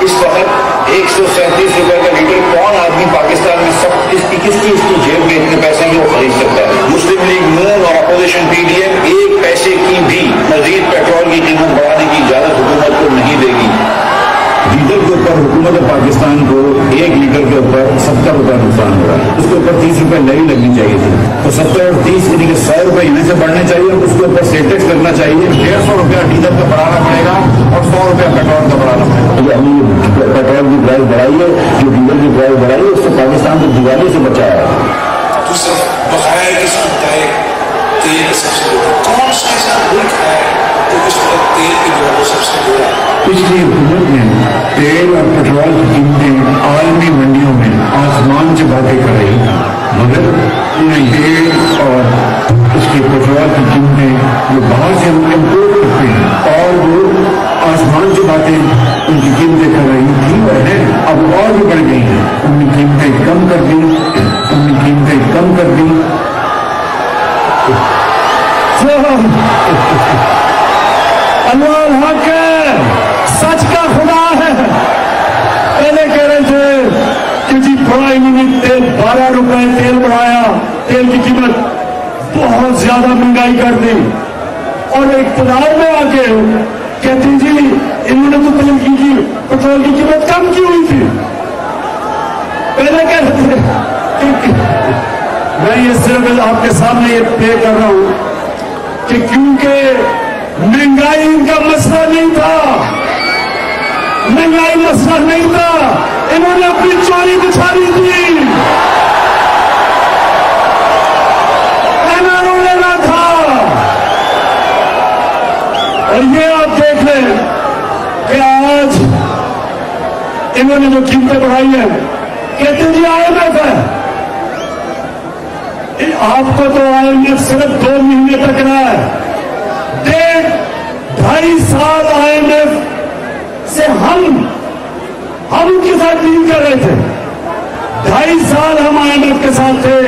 इस वक्त 137 रुपए का लीटर कौन आदमी पाकिस्तान में सब किसकी जेब में इतने पैसे की वो खरीद सकता है? मुस्लिम लीग नून और अपोजिशन पीडीएम एक पैसे की भी मजीद पेट्रोल की कीमत बढ़ाने की इजाजत हुकूमत को नहीं देगी। डीजल के ऊपर हुकूमत पाकिस्तान को 1 लीटर के ऊपर 70 रुपए नुकसान हो रहा है, उसके ऊपर 30 रुपए लगी लगनी चाहिए थी, तो 70 और 30 यानी कि 100 रुपए यहाँ से बढ़ने चाहिए, उसके ऊपर सेल टैक्स करना चाहिए। 150 रुपया डीजल का बढ़ाना पड़ेगा और 100 रुपया पेट्रोल का बढ़ाना पड़ेगा। हमने पेट्रोल की प्राइस बढ़ाई है, जो डीजल की प्राइस बढ़ाई है, उससे पाकिस्तान को दिवाली से बचाया है। तो सिर्फ बकाया की सूरत है तेल सबसे कौन सा ऐसा मुल्क है तो इस वक्त तेल की जो है सबसे बड़ा। पिछली हुकूमत ने तेल और पेट्रोल की कीमतें आलमी मंडियों में आसमान से बातें कर रही थी, मगर तेल और इसके पेट्रोल की कीमतें जो बाहर से हम इम्पोर्ट करते हैं और वो आसमान से बातें उनकी कीमतें कर रही थी और है अब और भी बढ़ गई हैं। उनकी कीमतें कम कर दी, उनकी कीमतें कम कर दी। अल्लाह हक है, सच का खुदा है। पहले कह रहे थे कि जी थोड़ा इन्होंने तेल 12 रुपए तेल बढ़ाया, तेल की कीमत बहुत ज्यादा महंगाई कर दी, और इक़्तिदार में आके कहती जी इन्होंने तो तेल की पेट्रोल की कीमत कम की हुई थी। पहले कह रहे थे कि मैं ये सिर्फ आपके सामने ये पे कर रहा हूं कि क्योंकि महंगाई इनका मसला नहीं था, महंगाई मसला नहीं था, इन्होंने अपनी चोरी बिछानी थी, लेना था। और ये आप देख लें कि आज इन्होंने जो कीमतें बढ़ाई है, कहते जी IMF है, आपको तो IMF सिर्फ 2 महीने तक रहा है, 2.5 साल IMF से हम उनके साथ डील कर रहे थे। 2.5 साल हम IMF के साथ थे,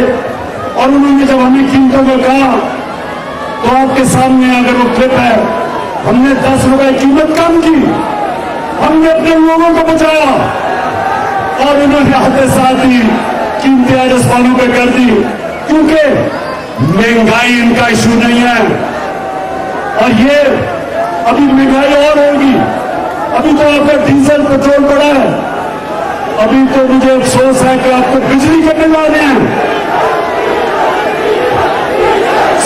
और उन्होंने जब हमें कीमतों को कहा तो आपके सामने अगर वो क्लिप है, हमने 10 रुपए कीमत कम की, हमने अपने लोगों को बचाया, और उन्होंने आते साथ ही कीमतें आसमानों पे कर दी, क्योंकि महंगाई इनका इशू नहीं है। और ये अभी महंगाई और होगी, अभी तो आपका डीजल पेट्रोल बढ़ा है, अभी तो मुझे अफसोस है कि आपको बिजली के बिल आ रहे हैं।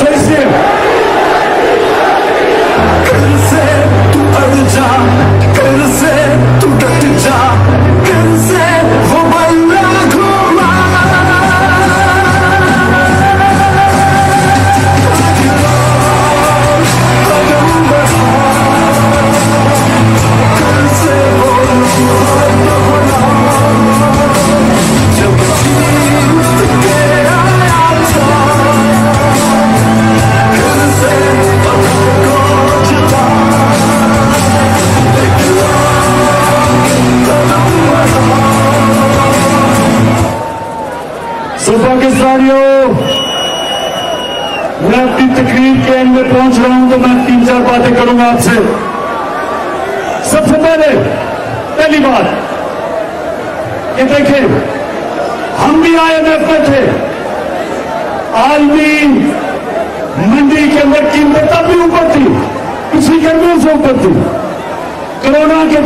सही से कर से तू अड़ जा, कर से तू डट जा, कर से वो बल्ला घुमा। पाकिस्तानियों, मैं अपनी तकरीर के एंड में पहुंच रहा हूं, तो मैं 3-4 बातें करूंगा आपसे। सबसे पहली बात ये देखें, हम भी IMF में थे, आलमी मंडी के अंदर कीमतें तब भी ऊपर थी, पिछली गर्मियों से ऊपर थी। कोरोना के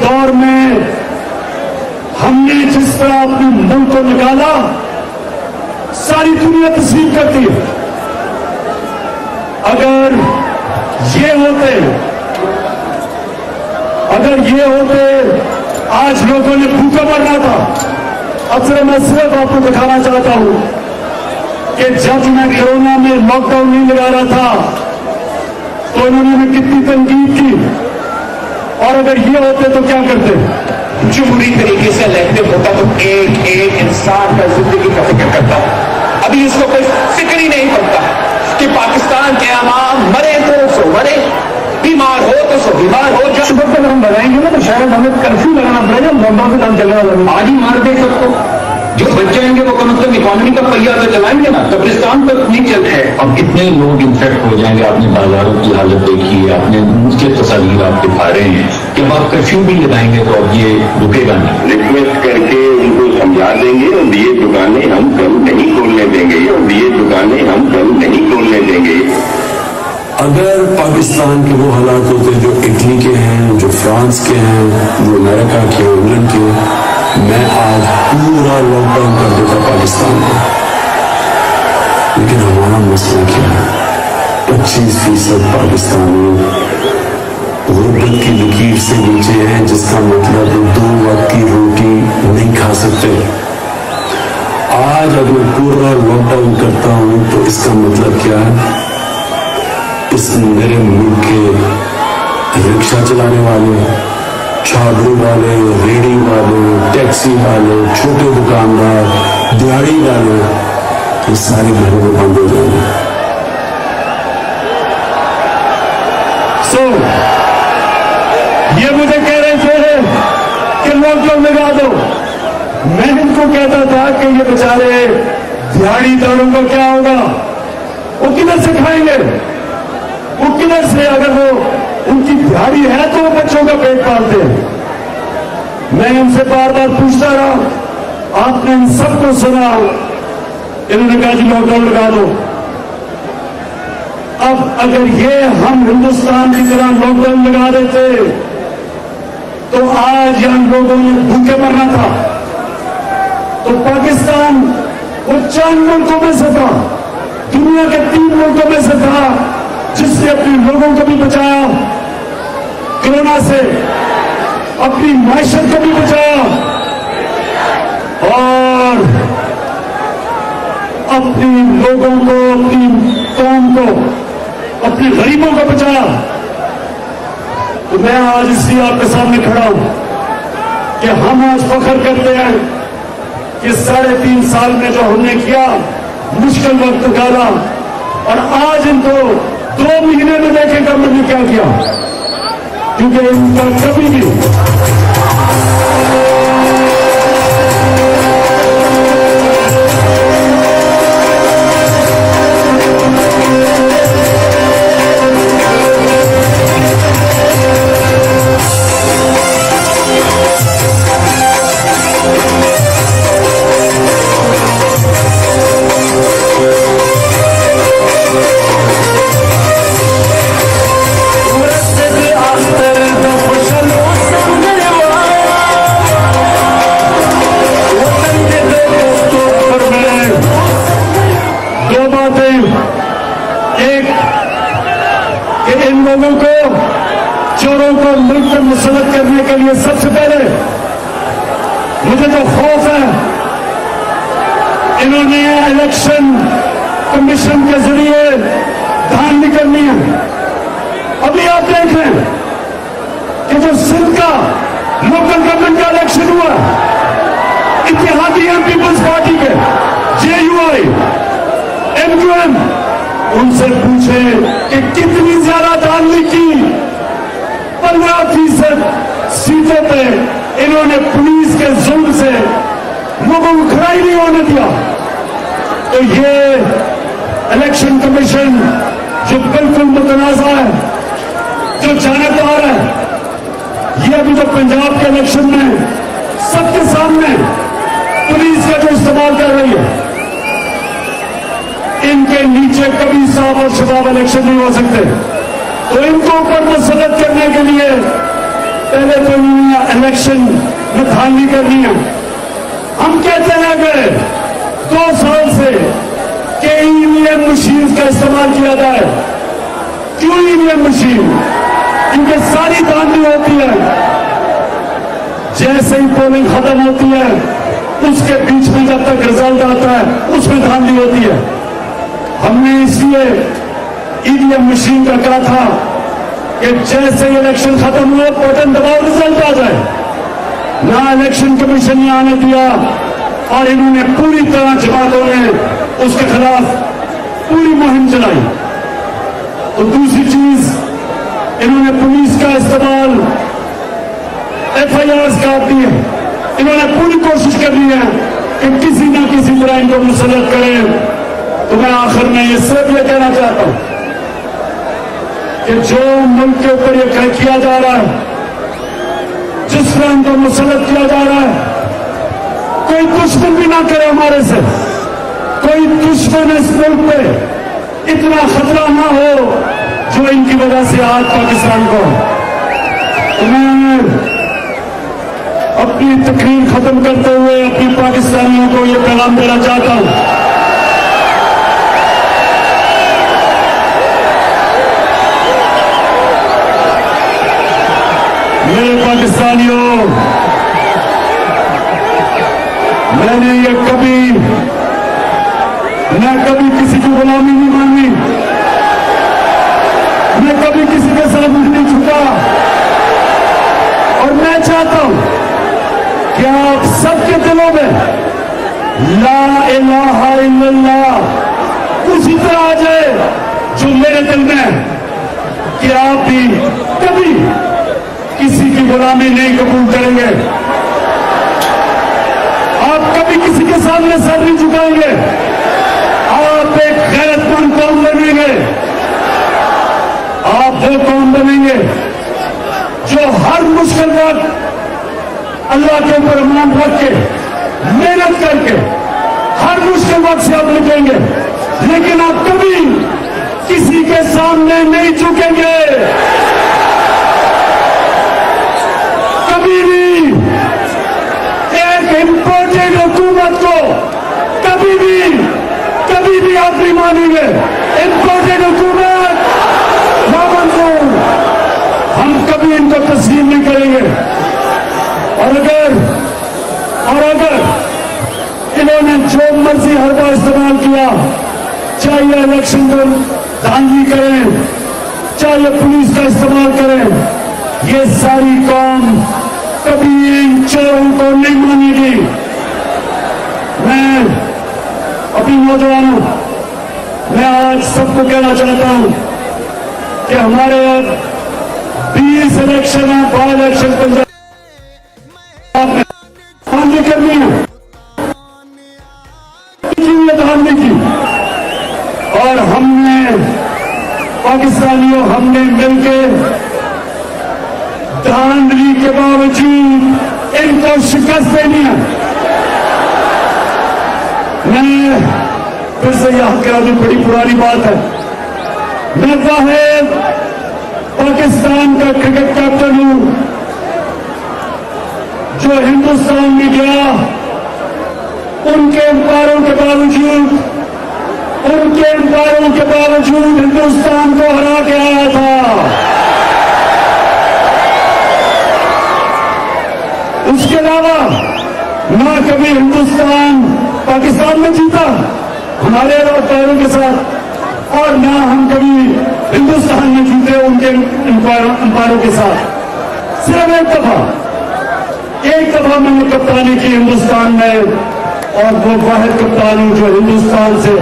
दौर में हमने जिस तरह अपने मुल्क को निकाला, सारी दुनिया तस्लीम करती है। अगर ये होते आज लोगों ने भूखा मरना था। अब से मैं सिर्फ आपको दिखाना चाहता हूं कि जब मैं कोरोना में लॉकडाउन नहीं लगा रहा था तो इन्होंने कितनी तनकीद की, और अगर ये होते तो क्या करते? जो बुरी तरीके से इलेक्टिव होता तो एक इंसान का जिंदगी का फिक्र करता। अभी इसको कोई फिक्र ही नहीं पड़ता कि पाकिस्तान के आवाम मरे तो सो मरे, बीमार हो तो सो बीमार हो। जो सुबह तक हम लगाएंगे ना तो शायद हमें कर्फ्यू लगाना पड़ेगा, लॉकडाउन से काम चलने वाला, आज ही मार दे सबको। जो बच जाएंगे वो कम से कम इकोनॉमी का पहिया तो चलाएंगे ना, कब्रिस्तान पर नहीं चलते हैं। अब कितने लोग इन्फेक्ट हो जाएंगे, आपने बाजारों की हालत देखी है, आपने उसके तस्वीर आप दिखा रहे हैं कि अब आप कर्फ्यू भी लगाएंगे तो अब ये रुकेगा नहीं। रिक्वेस्ट करके उनको समझा देंगे और ये दुकानें हम कल नहीं खोलने देंगे, और ये दुकानें हम कल नहीं खोलने देंगे। अगर पाकिस्तान के वो हालात होते जो इटली के हैं, जो फ्रांस के हैं, जो अमेरिका के, इंग्लैंड के, मैं आज पूरा लॉकडाउन कर देता पाकिस्तान में। लेकिन हमारा मसला क्या है, 25% पाकिस्तानी गुर्बत की लकीर से नीचे हैं, जिसका मतलब 2 वक्त की रोटी नहीं खा सकते। आज अगर पूरा लॉकडाउन करता हूं तो इसका मतलब क्या है, इस मेरे मुल्क के रिक्शा चलाने वाले, छाबड़ू वाले, रेडी वाले, टैक्सी वाले, छोटे दुकानदार, दिहाड़ी वाले, ये सारे घरों में बंद हो जाएंगे। ये मुझे कह रहे थे कि लॉकडाउन लगा दो, मैं इनको कहता था कि ये बेचारे दिहाड़ीदारों को क्या होगा, वो किधर से खाएंगे, वो किधर से, अगर वो उनकी दिहाड़ी है तो वो बच्चों का पेट पालते हैं। मैं उनसे बार बार पूछता रहा, आपने इन सबको सुना, इन्होंने कहा जी लॉकडाउन लगा दो। अब अगर ये हम हिंदुस्तान की तरह लॉकडाउन लगा देते तो आज यहाँ लोगों ने भूखे मरना था। तो पाकिस्तान वो 4 मुल्कों में से था, दुनिया के 3 मुल्कों में से था जिसने अपने लोगों को भी बचाया कोरोना से, अपनी माइशत को भी बचाया और अपने लोगों को, अपनी कौम को, अपने गरीबों को बचाया। तो मैं आज इसलिए आपके सामने खड़ा हूं कि हम आज फख्र करते हैं कि 3.5 साल में जो हमने किया, मुश्किल वक्त डाला, और आज इनको 2 महीने में देखेगा मैंने क्या किया, क्योंकि इनका कभी भी चोरों को मुल्क में मुसलत करने के लिए सबसे पहले मुझे तो खौफ है, इन्होंने इलेक्शन कमीशन के जरिए धांधली करनी है। अभी आप देख रहे हैं कि जो सिंध का लोकल गवर्नमेंट का इलेक्शन हुआ, इत्तेहादी पीपल्स पार्टी के JUI, MQM, उनसे पूछे कि कितनी ज्यादा धांधली की। 15% सीटों पे इन्होंने पुलिस के जुल्म से लोगों को खड़ा ही नहीं होने दिया। तो ये इलेक्शन कमीशन जो बिल्कुल मुतनाज़ा है, जो जानबदार है, ये अभी तो पंजाब के इलेक्शन में सबके सामने पुलिस का जो इस्तेमाल कर रही है, इनके नीचे कभी साहब और शबाब इलेक्शन नहीं हो सकते। तो इनको ऊपर मुसलत करने के लिए पहले तो इन्होंने इलेक्शन में धांधली करनी है। हम कहते हैं गए 2 साल से कि ईवीएम मशीन का इस्तेमाल किया जाए। क्यों ईवीएम मशीन? क्योंकि सारी धांधली होती है, जैसे ही पोलिंग खत्म होती है उसके बीच में जब तक रिजल्ट आता है उसमें धांधली होती है। हमने इसलिए ईवीएम मशीन का कहा था कि जैसे ही इलेक्शन खत्म हुआ बटन दबाओ रिजल्ट आ जाए। ना इलेक्शन कमीशन ने आने दिया और इन्होंने पूरी तरह जमातों ने उसके खिलाफ पूरी मुहिम चलाई। तो दूसरी चीज, इन्होंने पुलिस का इस्तेमाल, FIRs काट दी है। इन्होंने पूरी कोशिश कर ली है کہ کسی نہ کسی طرح ان کو مسلط کریں. تو میں آخر میں یہ صرف یہ کہنا چاہتا ہوں کہ جو ملک کے اوپر یہ کیا جا رہا ہے, جس طرح ان کو مسلط کیا جا رہا ہے, کوئی دشمن بھی نہ کرے ہمارے سے, کوئی دشمن اس ملک پہ اتنا خطرہ نہ ہو جو ان کی وجہ سے آج پاکستان کو. تو میں اپنی تقریر ختم کرتے ہوئے اپنی پاکستانیوں کو یہ پیغام دینا چاہتا ہوں. میرے پاکستانیوں, میں نے یہ میں کبھی کسی کی غلامی نہیں مانی, میں کبھی کسی کے ساتھ نہیں جھکا, اور میں چاہتا ہوں کہ آپ سب کے دلوں میں لا الہ الا اللہ اسی طرح آ جائے جو میرے دل میں ہے, کہ آپ بھی کبھی کسی کی غلامی نہیں قبول کریں گے, آپ کبھی کسی کے سامنے سر نہیں جھکائیں گے, آپ ایک غیرت مند قوم بنیں گے, آپ وہ قوم بنیں گے جو ہر مشکل وقت اللہ کے اوپر ایمان رکھ کے محنت کر کے ہر مشکل وقت سے آپ نکلیں گے, لیکن آپ کبھی کسی کے سامنے نہیں جھکیں گے, کبھی بھی ایک امپورٹنٹ حکومت کو کبھی بھی آپ نہیں مانیں گے. امپورٹنٹ حکومت نامنظور, ہم کبھی ان کو تسلیم نہیں کریں گے. اور اگر انہوں نے جو مرضی حربہ استعمال کیا, چاہے الیکشن کو دھاندلی کریں, چاہے پولیس کا استعمال کریں, یہ ساری قوم کبھی ان چوروں کو نہیں مانے گی. میں اپنی نوجوانوں, میں آج سب کو کہنا چاہتا ہوں کہ ہمارے 20 الیکشن ہیں, 12 الیکشن پنجاب میں دھاندلی کرنی ہے, دھاندلی کی, اور ہم نے پاکستانیوں ہم نے مل کے دھاندلی کے باوجود ان کو شکست دینی ہے. میں پھر سے یاد کرا دوں, بڑی پرانی بات ہے, میں واحد پاکستان کا کرکٹ کیپٹن ہوں جو ہندوستان میں گیا ان کے امپائروں کے باوجود ہندوستان کو ہرا کے آیا تھا. اس کے علاوہ نہ کبھی ہندوستان پاکستان میں جیتا ہمارے امپائروں کے ساتھ, اور نہ ہم کبھی ہندوستان میں جیتے ان کے امپائروں کے ساتھ. صرف ایک دفعہ میں نے کپتانی کی ہندوستان میں, اور وہ واحد کپتان ہوں جو ہندوستان سے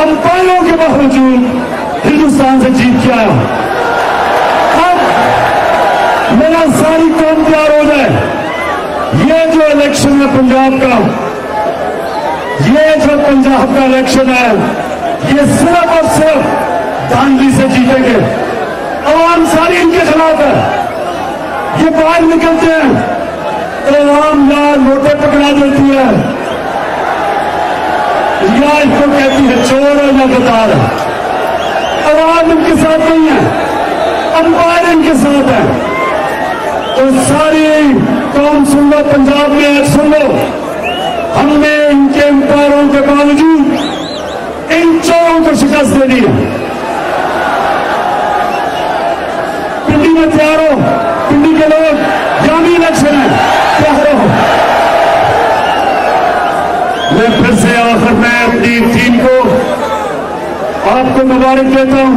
امپائروں کے باوجود ہندوستان سے جیت کے آیا. اب میرا ساری قوم تیار ہو جائے, یہ جو الیکشن ہے پنجاب کا, یہ جو پنجاب کا الیکشن ہے, یہ صرف اور صرف دھاندلی سے جیتیں گے. عوام ساری ان کے خلاف ہے, یہ باہر نکلتے ہیں تو عوام یا نوٹیں پکڑا دیتی ہے, یا اس کو کہتی ہے چور ہے یا غدار ہے. عوام ان کے ساتھ نہیں ہے, امپائر ان کے ساتھ ہے. تو ساری قوم سن لو, پنجاب میں سن لو, ہم نے ان کے امپائروں کے باوجود ان چوروں کو شکست دینی ہے. پنڈی میں تیار ہو, پنڈی کے لوگ, جامع الیکشن ہے, تیار ہو. میں پھر سے آخر میں اپنی ٹیم کو آپ کو مبارک دیتا ہوں,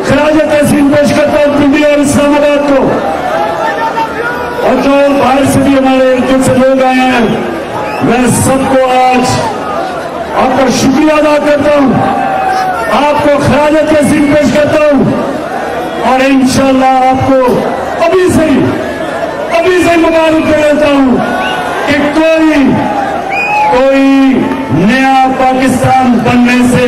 خراج تحسین پیش کرتا ہوں پنڈی اور اسلام آباد کو, اور جو باہر سے بھی ہمارے ارد سے لوگ آئے ہیں, میں سب کو آج آپ کا شکریہ ادا کرتا ہوں, آپ کو خراج تحسین پیش کرتا ہوں, اور انشاءاللہ آپ کو ابھی سے مبارک دے دیتا ہوں کہ کوئی पाकिस्तान बनने से